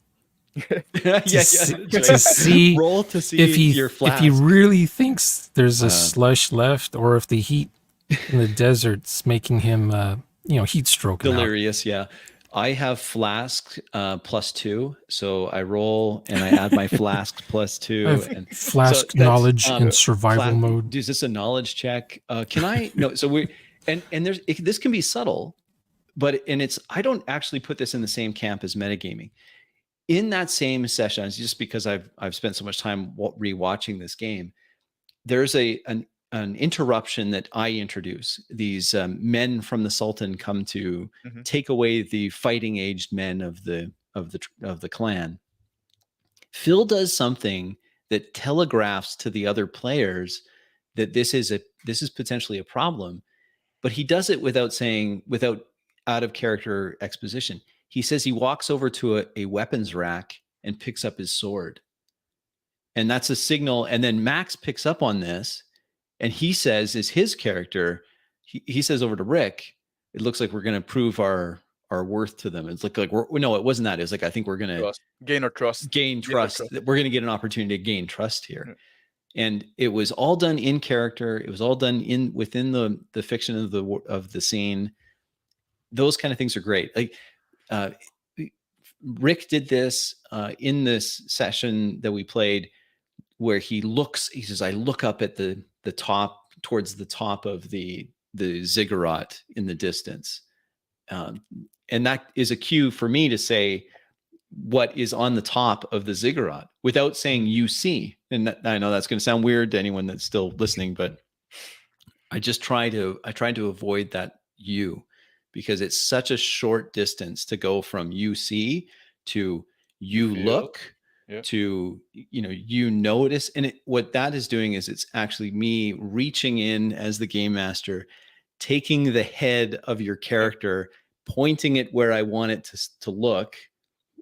Speaker 1: to see
Speaker 2: if he really thinks there's a slush left, or if the heat in the desert's making him heat stroke
Speaker 1: delirious. Yeah, I have flask +2, so I roll and I add my flask +2 and
Speaker 2: flask knowledge in survival mode.
Speaker 1: Is this a knowledge check? Can I no? So we and there's this can be subtle, but I don't actually put this in the same camp as metagaming. In that same session, just because I've spent so much time rewatching this game, there's an interruption that I introduce. These men from the Sultan come to take away the fighting aged men of the clan. Phil does something that telegraphs to the other players that this is potentially a problem, but he does it without out of character exposition. He says he walks over to a weapons rack and picks up his sword. And that's a signal. And then Max picks up on this and he says, is his character, he says over to Rick, it looks like we're going to prove our worth to them. It's like no, it wasn't that. It was like, I think we're going to
Speaker 3: gain trust.
Speaker 1: We're going to get an opportunity to gain trust here. Yeah. And it was all done in character. It was all done within the fiction of the scene. Those kind of things are great. Like, Rick did this in this session that we played, where he says, I look up at the top, towards the top of the ziggurat in the distance. And that is a cue for me to say what is on the top of the ziggurat without saying you see. And I know that's going to sound weird to anyone that's still listening, but I try to avoid that you. Because it's such a short distance to go from you see to you look to you notice, and what that is doing is it's actually me reaching in as the game master, taking the head of your character, pointing it where I want it to look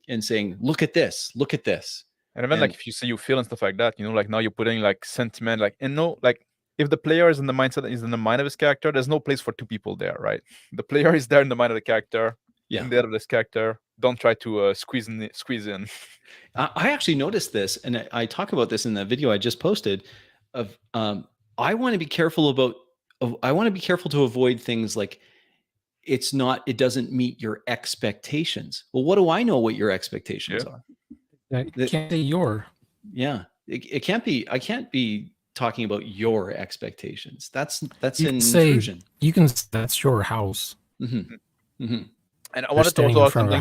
Speaker 1: and saying, look at this, look at this.
Speaker 3: And even like if you say you feel and stuff like that, like now you're putting like sentiment, like, and no, like if the player is in the mindset, is in the mind of his character, there's no place for two people there, right? The player is there in the mind of the character, in the head of this character. Don't try to squeeze in.
Speaker 1: I actually noticed this, and I talk about this in the video I just posted. Of I want to be careful to avoid things like it doesn't meet your expectations. Well, what do I know what your expectations are?
Speaker 2: It can't say your.
Speaker 1: Yeah, it can't be. I can't be talking about your expectations. That's an intrusion.
Speaker 2: You can. That's your house.
Speaker 1: Mm-hmm. Mm-hmm.
Speaker 3: And I wanted to also something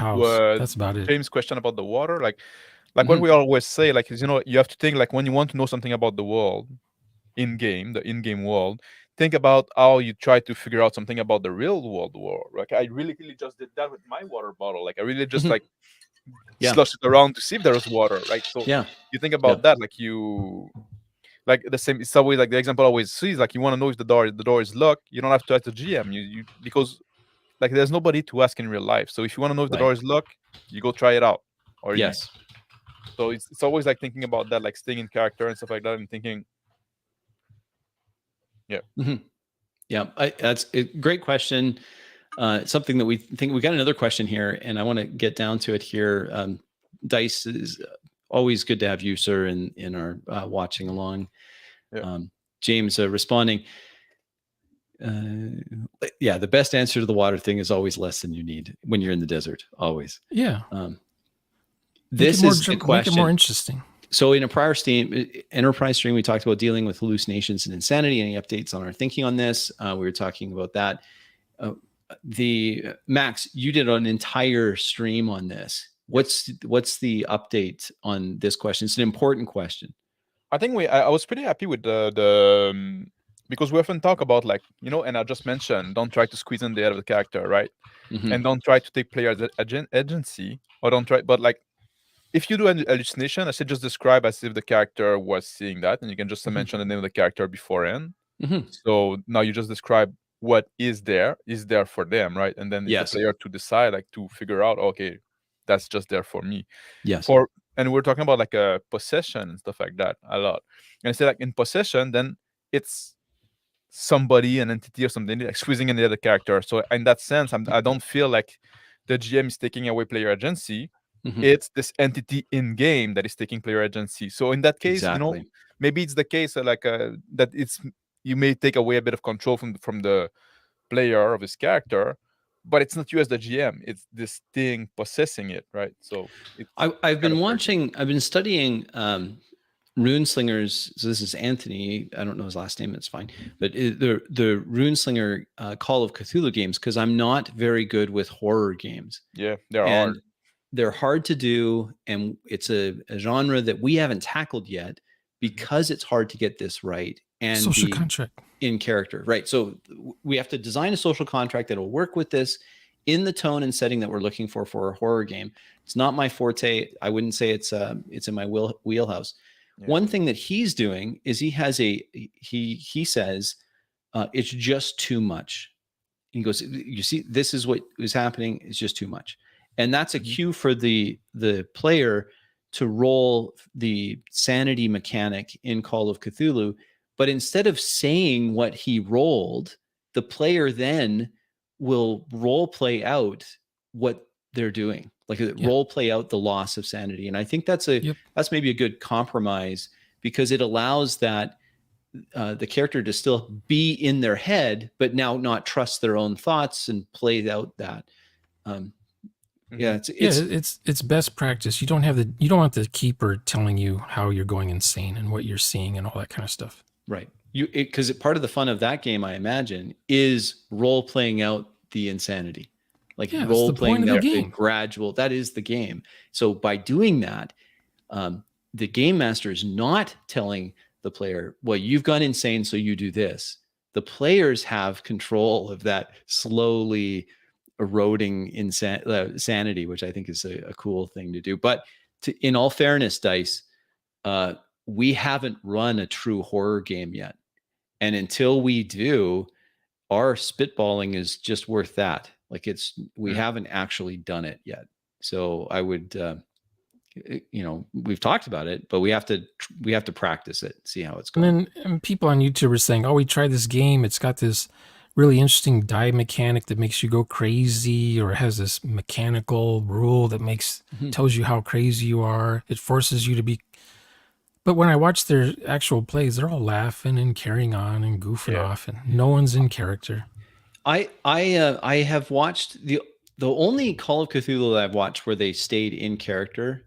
Speaker 2: that's about it.
Speaker 3: James' question about the water, like what we always say, like is you have to think like when you want to know something about the world in game, the in-game world, think about how you try to figure out something about the real world. Like I really just did that with my water bottle. Like I really just like slush it around to see if there's water. Like so, you think about that, like you. Like the same, it's always like the example I always see is like you want to know if the door is locked. You don't have to ask the GM. You because like there's nobody to ask in real life. So if you want to know if the door is locked, you go try it out. Or so it's always like thinking about that, like staying in character and stuff like that, and thinking. Yeah.
Speaker 1: Mm-hmm. Yeah, that's a great question. Something that we think we got another question here, and I want to get down to it here. Dice is always good to have you, sir, in our watching along.
Speaker 3: Yeah.
Speaker 1: James responding. The best answer to the water thing is always less than you need when you're in the desert. Always.
Speaker 2: Yeah.
Speaker 1: This is a question.
Speaker 2: Make it more interesting.
Speaker 1: So in a prior enterprise stream, we talked about dealing with hallucinations and insanity. Any updates on our thinking on this? We were talking about that. Max, you did an entire stream on this. What's the update on this question? It's an important question.
Speaker 3: I think I was pretty happy with the because we often talk about like, and I just mentioned, don't try to squeeze in the head of the character, right? Mm-hmm. And don't try to take players' agency, or don't try, but like, if you do an hallucination, I said just describe as if the character was seeing that, and you can just mention the name of the character beforehand.
Speaker 1: Mm-hmm.
Speaker 3: So now you just describe what is there for them, right? And then it's the player to decide, like to figure out, okay, that's just there for me.
Speaker 1: Yes.
Speaker 3: And we're talking about like a possession and stuff like that a lot. And I say like in possession, then it's somebody, an entity or something like squeezing in the other character. So in that sense, I don't feel like the GM is taking away player agency. Mm-hmm. It's this entity in game that is taking player agency. So in that case, maybe it's the case like that you may take away a bit of control from the player of his character, but it's not you as the GM. It's this thing possessing it, right? So
Speaker 1: I've been studying Runeslingers. So this is Anthony. I don't know his last name. It's fine. But the Runeslinger Call of Cthulhu games, because I'm not very good with horror games.
Speaker 3: Yeah, hard.
Speaker 1: They're hard to do, and it's a genre that we haven't tackled yet because it's hard to get this right. And
Speaker 2: social contract
Speaker 1: in character, right? So we have to design a social contract that will work with this in the tone and setting that we're looking for a horror game. It's not my forte. I wouldn't say it's in my wheelhouse. Yeah. One thing that he's doing is he says it's just too much. He goes, you see, this is what is happening. It's just too much. And that's a cue for the player to roll the sanity mechanic in Call of Cthulhu. But instead of saying what he rolled, the player then will role play out what they're doing, like role play out the loss of sanity. And I think that's maybe a good compromise, because it allows that the character to still be in their head, but now not trust their own thoughts and play out that.
Speaker 2: It's best practice. You don't want the keeper telling you how you're going insane and what you're seeing and all that kind of stuff.
Speaker 1: Right. Because part of the fun of that game, I imagine, is role playing out the insanity, like role playing out the gradual. That is the game. So by doing that, the game master is not telling the player, well, you've gone insane, so you do this. The players have control of that slowly eroding sanity, which I think is a cool thing to do. But in all fairness, Dice, we haven't run a true horror game yet. And until we do, our spitballing is just worth that. Like we haven't actually done it yet. So I would, we've talked about it, but we have to practice it, see how it's going.
Speaker 2: And people on YouTube are saying, "Oh, we tried this game. It's got this really interesting die mechanic that makes you go crazy, or it has this mechanical rule that tells you how crazy you are. It forces you to be." But when I watch their actual plays, they're all laughing and carrying on and goofing off, and no one's in character.
Speaker 1: I have watched the only Call of Cthulhu that I've watched where they stayed in character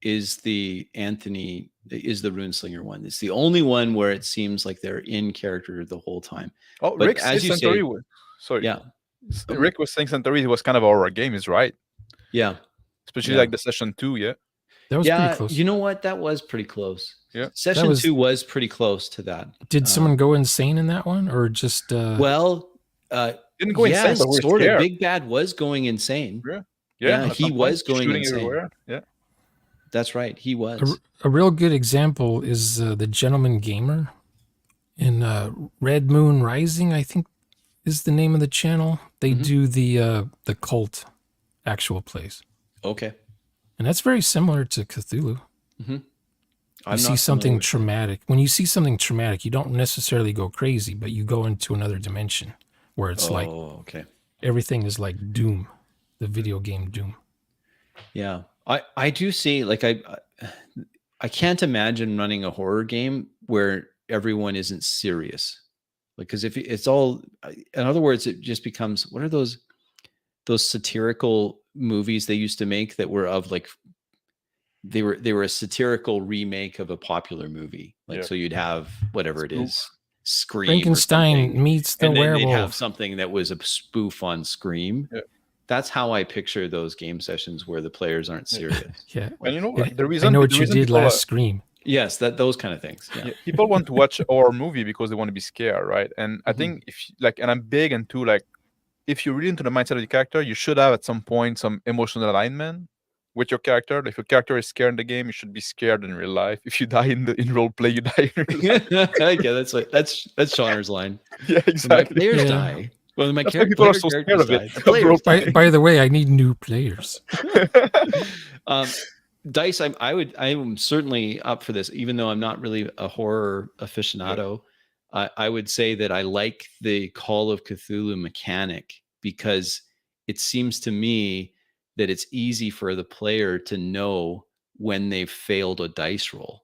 Speaker 1: is the Runeslinger one. It's the only one where it seems like they're in character the whole time.
Speaker 3: Oh,
Speaker 1: But
Speaker 3: Rick
Speaker 1: as
Speaker 3: says
Speaker 1: you say-
Speaker 3: Centauri. Sorry.
Speaker 1: Yeah,
Speaker 3: Rick was saying Centauri was kind of a horror game. Is right,
Speaker 1: yeah,
Speaker 3: especially
Speaker 1: Yeah.
Speaker 3: like the session 2. Yeah.
Speaker 2: That was pretty close.
Speaker 1: You know what? That was pretty close.
Speaker 3: Yeah.
Speaker 1: Session
Speaker 2: was-
Speaker 1: 2 was pretty close to that.
Speaker 2: Did someone go insane in that one, or just?
Speaker 1: Well,
Speaker 3: Didn't go
Speaker 1: yeah,
Speaker 3: insane, but we're
Speaker 1: sort
Speaker 3: scared.
Speaker 1: of. Big Bad was going insane.
Speaker 3: Yeah,
Speaker 1: at
Speaker 3: he
Speaker 1: some
Speaker 3: was
Speaker 1: point,
Speaker 3: going
Speaker 1: insane.
Speaker 3: everywhere. Yeah.
Speaker 1: That's right. He was.
Speaker 2: A real good example is the Gentleman Gamer in Red Moon Rising, I think is the name of the channel. They do the cult actual plays,
Speaker 1: Okay.
Speaker 2: and that's very similar to Cthulhu. You
Speaker 1: I'm
Speaker 2: see
Speaker 1: not
Speaker 2: something
Speaker 1: familiar with
Speaker 2: traumatic. When you see something traumatic, you don't necessarily go crazy, but you go into another dimension where it's
Speaker 1: it.
Speaker 2: like
Speaker 1: Oh, okay.
Speaker 2: everything is like Doom, the video game Doom.
Speaker 1: Yeah. I do see, like, I can't imagine running a horror game where everyone isn't serious. Like, because if it's all, in other words, it just becomes, what are those satirical movies they used to make that were of like, they were a satirical remake of a popular movie. Like, so you'd have whatever it is, Scream.
Speaker 2: Frankenstein meets the
Speaker 1: and then
Speaker 2: werewolf.
Speaker 1: they'd have something that was a spoof on Scream.
Speaker 3: Yeah.
Speaker 1: That's how I picture those game sessions where the players aren't serious.
Speaker 2: Yeah.
Speaker 3: And you know,
Speaker 2: Yeah,
Speaker 3: like, the reason
Speaker 2: I know what
Speaker 3: the
Speaker 2: you
Speaker 3: reason
Speaker 2: did
Speaker 3: people,
Speaker 2: last Scream.
Speaker 1: Yes, those kind of things. Yeah.
Speaker 3: yeah, people want to watch a horror movie because they want to be scared, right? And I think if like, and I'm big into like, if you're really into the mindset of the character, you should have at some point some emotional alignment with your character. If your character is scared in the game, you should be scared in real life. If you die in role play, you die in real life.
Speaker 1: Yeah, that's Shauner's line.
Speaker 3: Yeah,
Speaker 1: My
Speaker 3: exactly.
Speaker 1: players
Speaker 2: Yeah.
Speaker 1: die. Well, my
Speaker 3: That's why people are so
Speaker 1: characters
Speaker 3: scared of it.
Speaker 1: die. The players die.
Speaker 2: By the way, I need new players.
Speaker 1: Dice, I'm certainly up for this, even though I'm not really a horror aficionado. I would say that I like the Call of Cthulhu mechanic because it seems to me that it's easy for the player to know when they've failed a dice roll,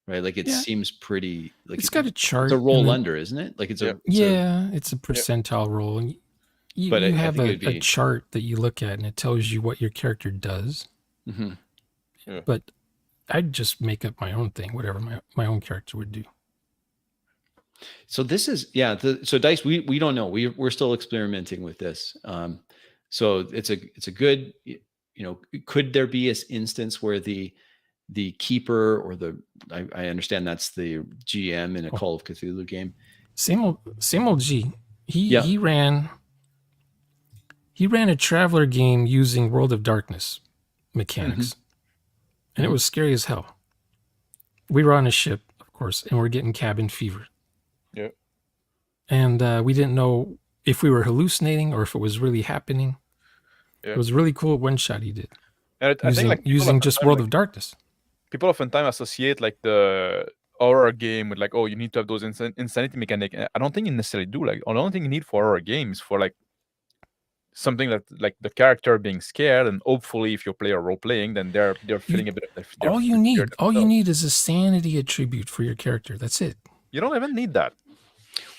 Speaker 1: right? Like it
Speaker 2: Yeah.
Speaker 1: seems pretty like
Speaker 2: It's got a chart.
Speaker 1: it's a roll
Speaker 2: and then-
Speaker 1: under, isn't it? Like it's a
Speaker 2: it's a percentile roll. And you,
Speaker 1: But I
Speaker 2: you have
Speaker 1: think it'd
Speaker 2: a
Speaker 1: be-
Speaker 2: chart that you look at, and it tells you what your character does.
Speaker 1: Mhm.
Speaker 2: But I'd just make up my own thing, whatever my own character would do.
Speaker 1: So this is so Dice, we don't know, we're still experimenting with this. So it's a good, could there be an instance where the keeper or I understand that's the GM in a Call of Cthulhu game.
Speaker 2: Same old G.
Speaker 1: Yeah.
Speaker 2: He ran a Traveler game using World of Darkness mechanics, and it was scary as hell. We were on a ship, of course, and we're getting cabin fever.
Speaker 3: Yeah.
Speaker 2: And we didn't know if we were hallucinating or if it was really happening.
Speaker 3: Yeah.
Speaker 2: It was really cool one shot he did
Speaker 3: And I think like people
Speaker 2: using just
Speaker 3: oftentimes,
Speaker 2: World
Speaker 3: like,
Speaker 2: of Darkness.
Speaker 3: people oftentimes associate like the horror game with like, oh, you need to have those insanity mechanic. I don't think you necessarily do. Like, the only thing you need for horror games for like something that like the character being scared, and hopefully if your player role playing, then they're feeling a bit of their
Speaker 2: All you need is a sanity attribute for your character. That's it.
Speaker 3: You don't even need that.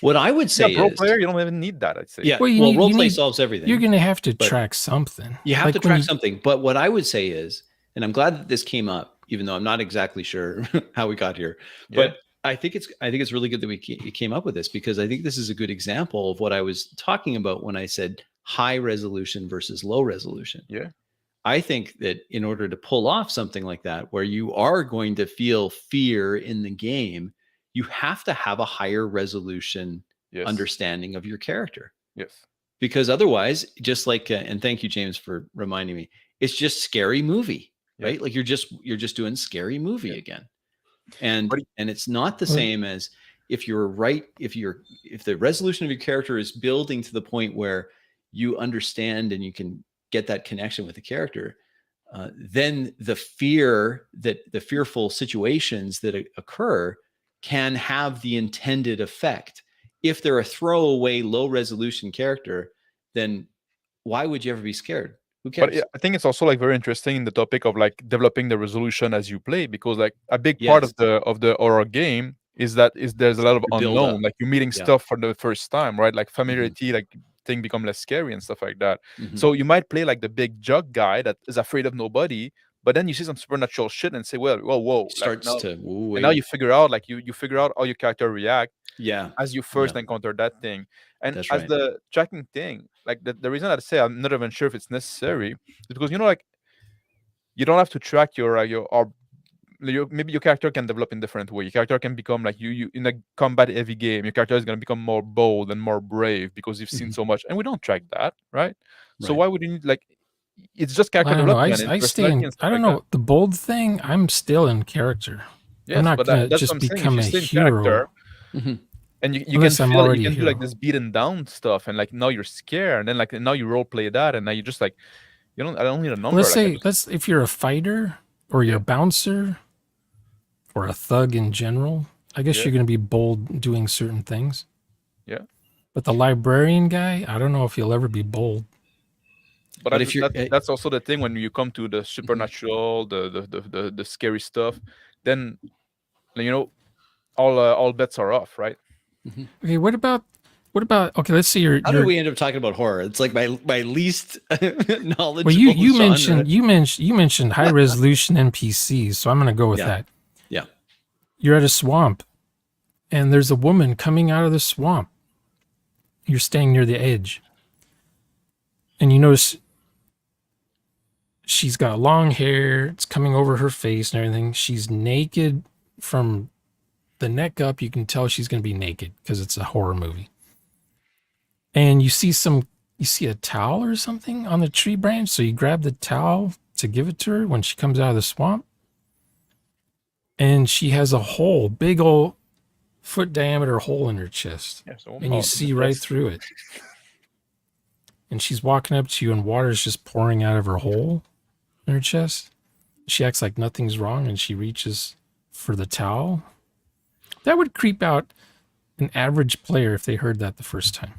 Speaker 1: What I would say
Speaker 3: Yeah, role
Speaker 1: is,
Speaker 3: player, you don't even need that. I'd say.
Speaker 1: yeah,
Speaker 2: Well,
Speaker 1: well,
Speaker 2: you
Speaker 1: role play
Speaker 2: need-
Speaker 1: solves everything.
Speaker 2: You're going to have to
Speaker 1: But
Speaker 2: track something.
Speaker 1: You have
Speaker 2: Like
Speaker 1: to
Speaker 2: when
Speaker 1: track something. But what I would say is, and I'm glad that this came up, even though I'm not exactly sure how we got here, but I think it's really good that we came up with this, because I think this is a good example of what I was talking about when I said high resolution versus low resolution.
Speaker 3: Yeah.
Speaker 1: I think that in order to pull off something like that, where you are going to feel fear in the game, you have to have a higher resolution
Speaker 3: Yes.
Speaker 1: understanding of your character.
Speaker 3: Yes.
Speaker 1: Because otherwise, just like, and thank you, James, for reminding me, it's just scary movie,
Speaker 3: Yeah.
Speaker 1: right? Like you're just doing scary movie
Speaker 3: Yeah.
Speaker 1: again. And
Speaker 3: But-
Speaker 1: it's not the
Speaker 2: Well-
Speaker 1: same as if the resolution of your character is building to the point where you understand and you can get that connection with the character, then the fearful situations that occur can have the intended effect. If they're a throwaway, low resolution character, then why would you ever be scared? Who cares?
Speaker 3: But I think it's also like very interesting in the topic of like developing the resolution as you play, because like a big part
Speaker 1: Yes.
Speaker 3: of the horror game is there's a lot of
Speaker 1: The build
Speaker 3: unknown,
Speaker 1: up.
Speaker 3: like you're meeting
Speaker 1: Yeah.
Speaker 3: stuff for the first time, right? Like familiarity, like thing become less scary and stuff like that.
Speaker 1: Mhm.
Speaker 3: So you might play like the big jug guy that is afraid of nobody, but then you see some supernatural shit and say, well, whoa,
Speaker 1: Starts
Speaker 3: like,
Speaker 1: to woo
Speaker 3: and now
Speaker 1: in.
Speaker 3: you figure out like you figure out how your character react
Speaker 1: Yeah.
Speaker 3: as you first
Speaker 1: Yeah.
Speaker 3: encounter that thing. And
Speaker 1: That's
Speaker 3: as
Speaker 1: right.
Speaker 3: the tracking thing, like the reason I say I'm not even sure if it's necessary is because, you know, like you don't have to track maybe your character can develop in different way. Your character can become like you in a combat heavy game. Your character is going to become more bold and more brave because you've seen
Speaker 1: Mhm.
Speaker 3: so much, and we don't track that, right? So
Speaker 1: Right.
Speaker 3: why would you need like? It's just character
Speaker 2: I don't know.
Speaker 3: development and
Speaker 2: I stay
Speaker 3: personality
Speaker 2: in.
Speaker 3: and stuff
Speaker 2: I don't
Speaker 3: like
Speaker 2: know the bold thing. I'm still in character.
Speaker 3: Yes,
Speaker 2: I'm not
Speaker 3: but
Speaker 2: gonna
Speaker 3: that's what
Speaker 2: just
Speaker 3: I'm saying. If
Speaker 2: become
Speaker 3: you
Speaker 2: a
Speaker 3: stay in
Speaker 2: hero.
Speaker 3: character,
Speaker 1: Mhm.
Speaker 3: and you
Speaker 2: Unless
Speaker 3: can
Speaker 2: I'm
Speaker 3: feel you
Speaker 2: already a
Speaker 3: can do like
Speaker 2: hero.
Speaker 3: this beaten down stuff, and like now you're scared, and then like now you role play that, and now you just like I don't need a number.
Speaker 2: Let's
Speaker 3: Like,
Speaker 2: say if you're a fighter or you're a bouncer or a thug in general, I guess
Speaker 3: Yeah.
Speaker 2: you're gonna be bold doing certain things.
Speaker 3: Yeah.
Speaker 2: But the librarian guy, I don't know if he'll ever be bold.
Speaker 3: But
Speaker 1: But if you're
Speaker 3: that's also the thing when you come to the supernatural, the scary stuff, then all bets are off, right?
Speaker 2: Okay, what about okay, let's say you're
Speaker 1: how did we end up talking about horror? It's like my least knowledgeable
Speaker 2: well, you
Speaker 1: genre.
Speaker 2: mentioned high resolution NPCs, so I'm gonna go with
Speaker 1: Yeah.
Speaker 2: that.
Speaker 1: Yeah.
Speaker 2: You're at a swamp and there's a woman coming out of the swamp. You're staying near the edge. And you notice she's got long hair, it's coming over her face and everything. She's naked from the neck up. You can tell she's going to be naked because it's a horror movie. And you see a towel or something on the tree branch. So you grab the towel to give it to her when she comes out of the swamp. And she has a hole, big old foot diameter hole in her chest.
Speaker 3: Yeah, so
Speaker 2: And you see right through it. And she's walking up to you and water's just pouring out of her hole in her chest. She acts like nothing's wrong and she reaches for the towel. That would creep out an average player if they heard that the first time.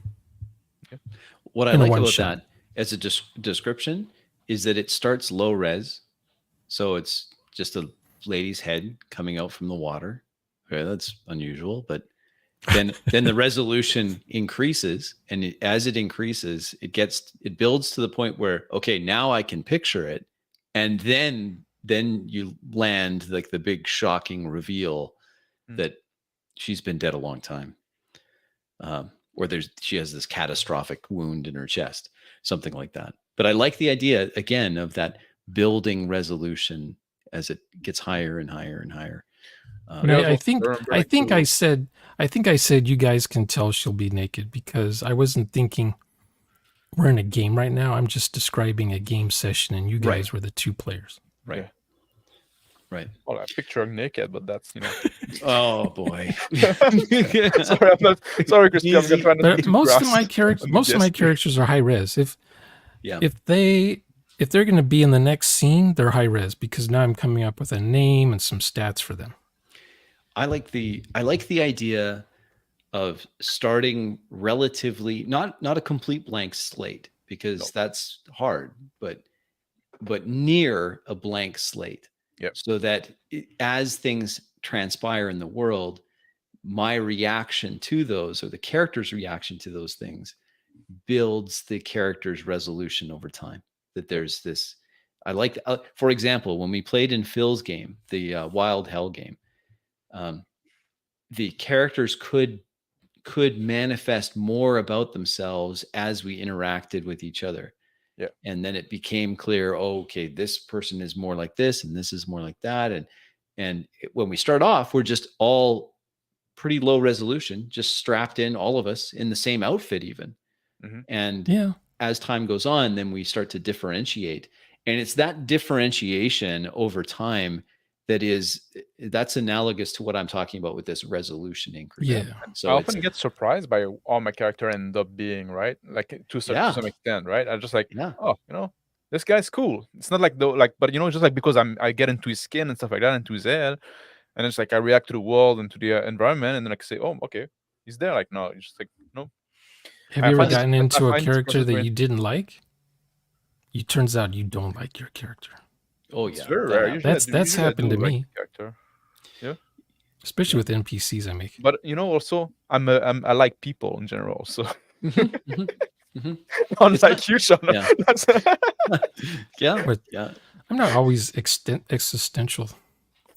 Speaker 1: What I
Speaker 2: In a
Speaker 1: like about
Speaker 2: one-shot.
Speaker 1: that as a description is that it starts low res. So it's just a lady's head coming out from the water. Okay, that's unusual, but then the resolution increases, and as it increases, it builds to the point where, okay, now I can picture it, and then you land like the big shocking reveal that she's been dead a long time, or she has this catastrophic wound in her chest, something like that. But I like the idea again of that building resolution as it gets higher and higher and higher.
Speaker 2: I think I said you guys can tell she'll be naked because I wasn't thinking we're in a game right now. I'm just describing a game session and you guys were the two players.
Speaker 1: Right.
Speaker 3: Yeah.
Speaker 1: Right.
Speaker 3: Well, I picture her naked, but that's
Speaker 1: Oh boy.
Speaker 3: Sorry, Crispy. I'm trying to.
Speaker 2: But most of my characters are high res. If they're going to be in the next scene, they're high res because now I'm coming up with a name and some stats for them.
Speaker 1: I like the idea of starting relatively not a complete blank slate because that's hard, but near a blank slate.
Speaker 3: Yep.
Speaker 1: So that as things transpire in the world, my reaction to those or the character's reaction to those things builds the character's resolution over time. That there's this, I like, for example, when we played in Phil's game, the Wild Hell game, the characters could manifest more about themselves as we interacted with each other.
Speaker 3: Yeah.
Speaker 1: And then it became clear, okay, this person is more like this and this is more like that. And when we start off, we're just all pretty low resolution, just strapped in, all of us in the same outfit even.
Speaker 3: Mm-hmm.
Speaker 1: And as time goes on, then we start to differentiate. And it's that differentiation over time that's analogous to what I'm talking about with this resolution increase.
Speaker 2: Yeah.
Speaker 1: So
Speaker 3: I
Speaker 1: it's
Speaker 3: often get surprised by all my character end up being, right? Like to
Speaker 1: Yeah.
Speaker 3: some extent, right? I just like,
Speaker 1: yeah.
Speaker 3: oh, this guy's cool. It's not like though, like, but just like because I get into his skin and stuff like that, into his hair, and it's like I react to the world and to the environment, and then I can say, oh, okay, he's there. Like, no, it's just like, no.
Speaker 2: Have
Speaker 3: I
Speaker 2: you ever
Speaker 3: find this-
Speaker 2: gotten
Speaker 3: I
Speaker 2: into a
Speaker 3: find this
Speaker 2: character
Speaker 3: process
Speaker 2: that
Speaker 3: very-
Speaker 2: you didn't like? It turns out you don't like your character.
Speaker 1: Oh
Speaker 3: It's
Speaker 1: yeah.
Speaker 3: very
Speaker 1: that
Speaker 3: rare.
Speaker 1: happens.
Speaker 3: Usually
Speaker 2: That's
Speaker 3: usually I
Speaker 2: happened
Speaker 3: do
Speaker 2: to
Speaker 3: like
Speaker 2: me.
Speaker 3: the character.
Speaker 2: Especially with NPCs I make.
Speaker 3: But also I like people in general. So
Speaker 1: Mhm, mhm, mhm.
Speaker 3: unlike you, Sean,
Speaker 1: Yeah.
Speaker 3: that's
Speaker 1: Yeah.
Speaker 2: But-
Speaker 1: Yeah.
Speaker 2: I'm not always existential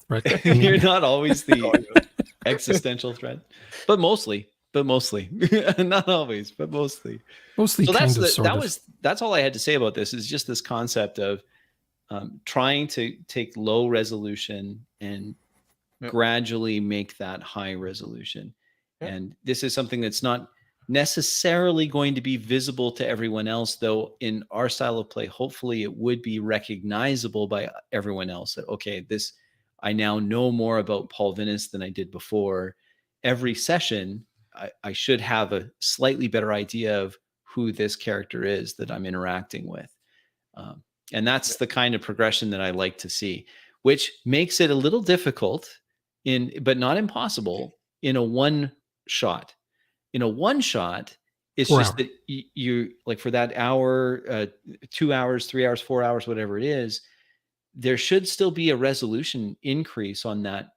Speaker 2: threat. I
Speaker 1: You're
Speaker 2: mean,
Speaker 1: not always the existential threat, but mostly. Not always, but mostly.
Speaker 2: mostly
Speaker 1: So
Speaker 2: kind
Speaker 1: that's
Speaker 2: of, sort of.
Speaker 1: that's all I had to say about this. Is just this concept of trying to take low resolution and
Speaker 3: Yep.
Speaker 1: gradually make that high resolution.
Speaker 3: Yep.
Speaker 1: And this is something that's not necessarily going to be visible to everyone else, though in our style of play, hopefully it would be recognizable by everyone else that, okay, this, I now know more about Paul Vinus than I did before. Every session, I should have a slightly better idea of who this character is that I'm interacting with. And that's the kind of progression that I like to see, which makes it a little difficult but not impossible in a one shot. In a one shot, it's
Speaker 2: 4
Speaker 1: just
Speaker 2: hour.
Speaker 1: that you like for that hour, 2 hours, 3 hours, 4 hours, whatever it is, there should still be a resolution increase on that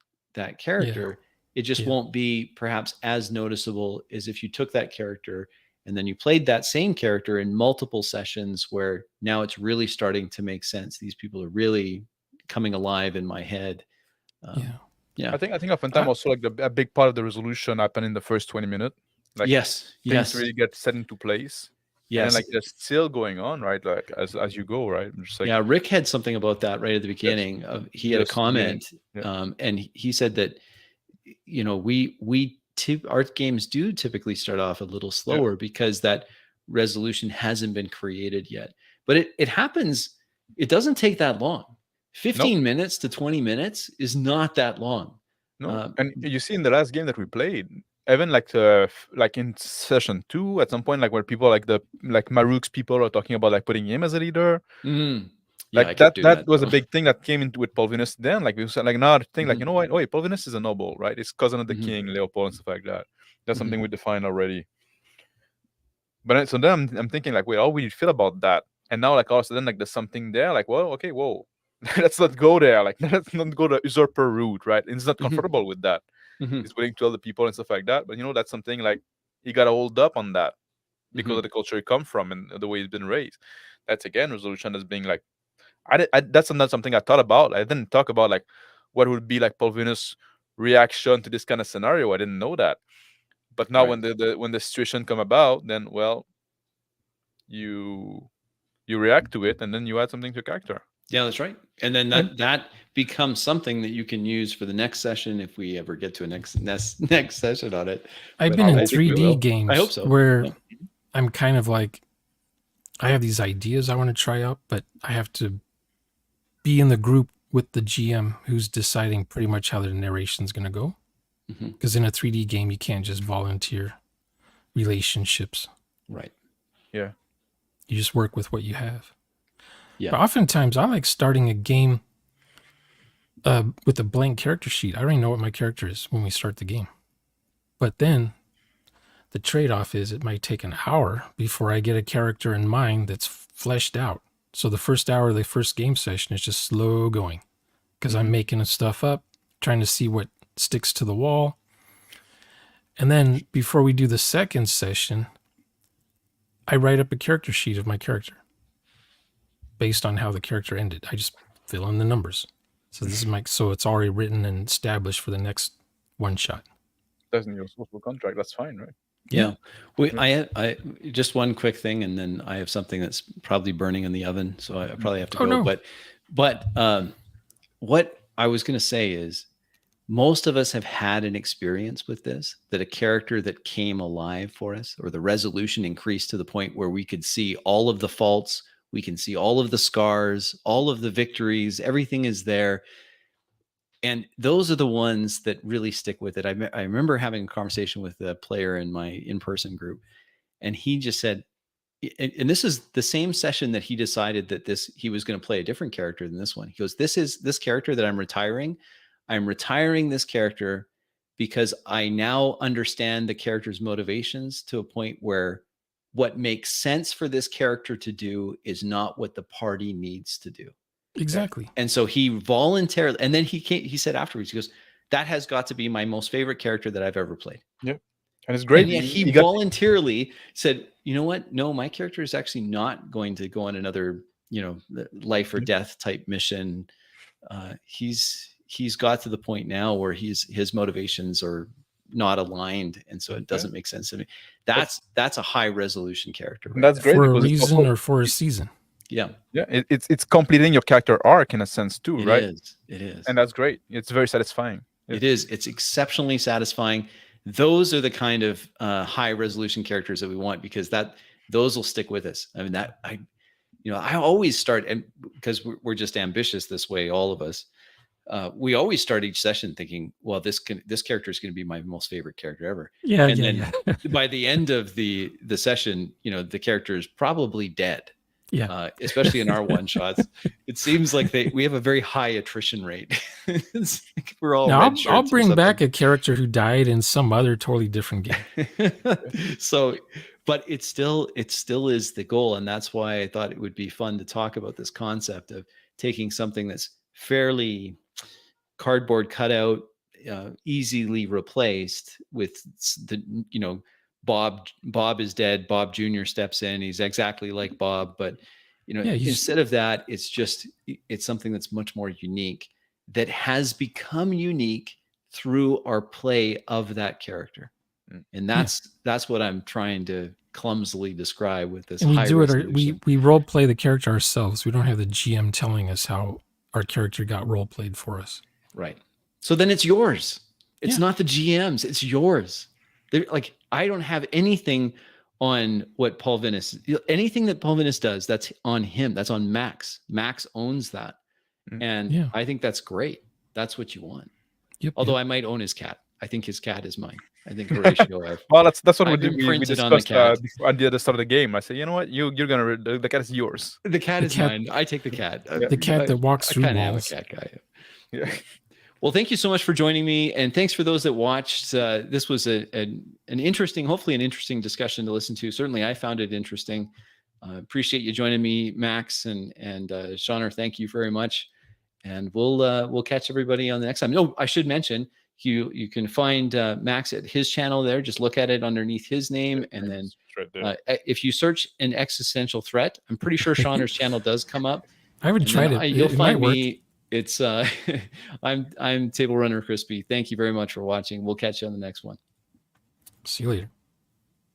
Speaker 1: character. It just
Speaker 2: Yeah.
Speaker 1: won't be perhaps as noticeable as if you took that character and then you played that same character in multiple sessions where now it's really starting to make sense. These people are really coming alive in my head.
Speaker 2: Yeah.
Speaker 3: I think oftentimes also like a big part of the resolution happen in the first 20 minutes. Like
Speaker 1: yes.
Speaker 3: things really get set into place.
Speaker 1: Yes.
Speaker 3: And like they're still going on, right? Like as you go, right? Just like,
Speaker 1: yeah, Rick had something about that right at the beginning. He had a
Speaker 3: Yes,
Speaker 1: comment,
Speaker 3: yeah.
Speaker 1: and he said that our games do typically start off a little slower because that resolution hasn't been created yet. But it happens. It doesn't take that long. 15 minutes to 20 minutes is not that long.
Speaker 3: No, and you see in the last game that we played, even like in session 2, at some point, like where people like Maruk's people are talking about like putting him as a leader.
Speaker 1: Yeah,
Speaker 3: Like that was a big thing that came into with Paul Vinus then. Like we was like another thing, like, you know what? Oh, Paul Vinus is a noble, right? It's cousin of the king, Leopold, and stuff like that. That's something we defined already. But so then I'm thinking like, wait, how would you feel about that? And now like all of a sudden like there's something there, like, well, okay, whoa. Let's not go there. Like, let's not go the usurper route, right? And he's not comfortable with that. He's willing to tell the people and stuff like that. But that's something like he got to hold up on that because of the culture he come from and the way he's been raised. That's again resolution as being like, that's not something I thought about. I didn't talk about like what would be like Paul Vinus' reaction to this kind of scenario. I didn't know that. But now when the situation come about, then well, you react to it and then you add something to your character.
Speaker 1: Yeah, that's right. And then that becomes something that you can use for the next session if we ever get to a next session on it.
Speaker 2: I've been in 3D games
Speaker 1: I hope so.
Speaker 2: where I'm kind of like, I have these ideas I want to try out, but I have to be in the group with the GM who's deciding pretty much how the narration's going to go. Because in a 3D game, you can't just volunteer relationships.
Speaker 1: Right.
Speaker 3: Yeah.
Speaker 2: You just work with what you have.
Speaker 1: Yeah.
Speaker 2: But oftentimes, I like starting a game with a blank character sheet. I already know what my character is when we start the game. But then the trade-off is it might take an hour before I get a character in mind that's fleshed out. So the first hour of the first game session is just slow going because I'm making stuff up, trying to see what sticks to the wall. And then before we do the second session, I write up a character sheet of my character based on how the character ended. I just fill in the numbers. So this is so it's already written and established for the next one shot.
Speaker 3: That's in your social contract. That's fine, right?
Speaker 1: Yeah. I just one quick thing, and then I have something that's probably burning in the oven, so I probably have to go.
Speaker 2: No.
Speaker 1: But what I was going to say is most of us have had an experience with this, that a character that came alive for us, or the resolution increased to the point where we could see all of the faults, we can see all of the scars, all of the victories, everything is there. And those are the ones that really stick with it. I remember having a conversation with a player in my in-person group, and he just said, and this is the same session that he decided that he was going to play a different character than this one. He goes, this character that I'm retiring this character because I now understand the character's motivations to a point where what makes sense for this character to do is not what the party needs to do.
Speaker 2: Exactly.
Speaker 1: And so he voluntarily, and then he said afterwards, he goes, that has got to be my most favorite character that I've ever played.
Speaker 3: Yeah. And it's great.
Speaker 1: And yet he voluntarily said, you know what? No, my character is actually not going to go on another, life or death type mission. He's got to the point now where his motivations are not aligned, and so it doesn't make sense to me. That's a high resolution character. Right?
Speaker 3: That's great
Speaker 2: for a reason or for a season.
Speaker 1: Yeah.
Speaker 3: It's completing your character arc in a sense too, right?
Speaker 1: It is.
Speaker 3: And that's great. It's very satisfying.
Speaker 1: It is. It's exceptionally satisfying. Those are the kind of high resolution characters that we want, because those will stick with us. I mean, I always start, and because we're just ambitious this way, all of us, we always start each session thinking, well, this character is going to be my most favorite character ever. Then by the end of the session, the character is probably dead.
Speaker 2: Yeah.
Speaker 1: Especially in our one shots, it seems like we have a very high attrition rate. We're all.
Speaker 2: Now, I'll bring back a character who died in some other totally different game.
Speaker 1: So, but it still is the goal, and that's why I thought it would be fun to talk about this concept of taking something that's fairly cardboard cutout, easily replaced with the Bob is dead. Bob Jr. steps in. He's exactly like Bob, but instead of that, it's something that's much more unique, that has become unique through our play of that character. And that's what I'm trying to clumsily describe with this.
Speaker 2: And
Speaker 1: high resolution.
Speaker 2: we role play the character ourselves. We don't have the GM telling us how our character got role played for us.
Speaker 1: Right. So then it's yours. It's not the GM's. It's yours. Like, I don't have anything on what Paul Vinus, anything that Paul Vinus does, that's on him. That's on Max. Max owns that. And I think that's great. That's what you want.
Speaker 2: Yep,
Speaker 1: Although I might own his cat. I think his cat is mine. I think Horatio.
Speaker 3: Well, that's what we did. We
Speaker 1: discussed
Speaker 3: at the start of the game. I said, you know what, you're gonna the cat is yours.
Speaker 1: The cat is mine. I take the cat.
Speaker 2: The cat that walks through walls.
Speaker 1: I'm a cat guy.
Speaker 3: Yeah.
Speaker 1: Well, thank you so much for joining me, and thanks for those that watched. This was an interesting, hopefully an interesting discussion to listen to. Certainly, I found it interesting. Appreciate you joining me, Max and Shauner. Thank you very much, and we'll catch everybody on the next time. No, I should mention you can find Max at his channel there. Just look at it underneath his name, and then if you search an existential threat, I'm pretty sure Shauner's channel does come up.
Speaker 2: I haven't tried it.
Speaker 1: You'll find me. It's I'm Table Runner Crispy. Thank you very much for watching. We'll catch you on the next one.
Speaker 2: See you later.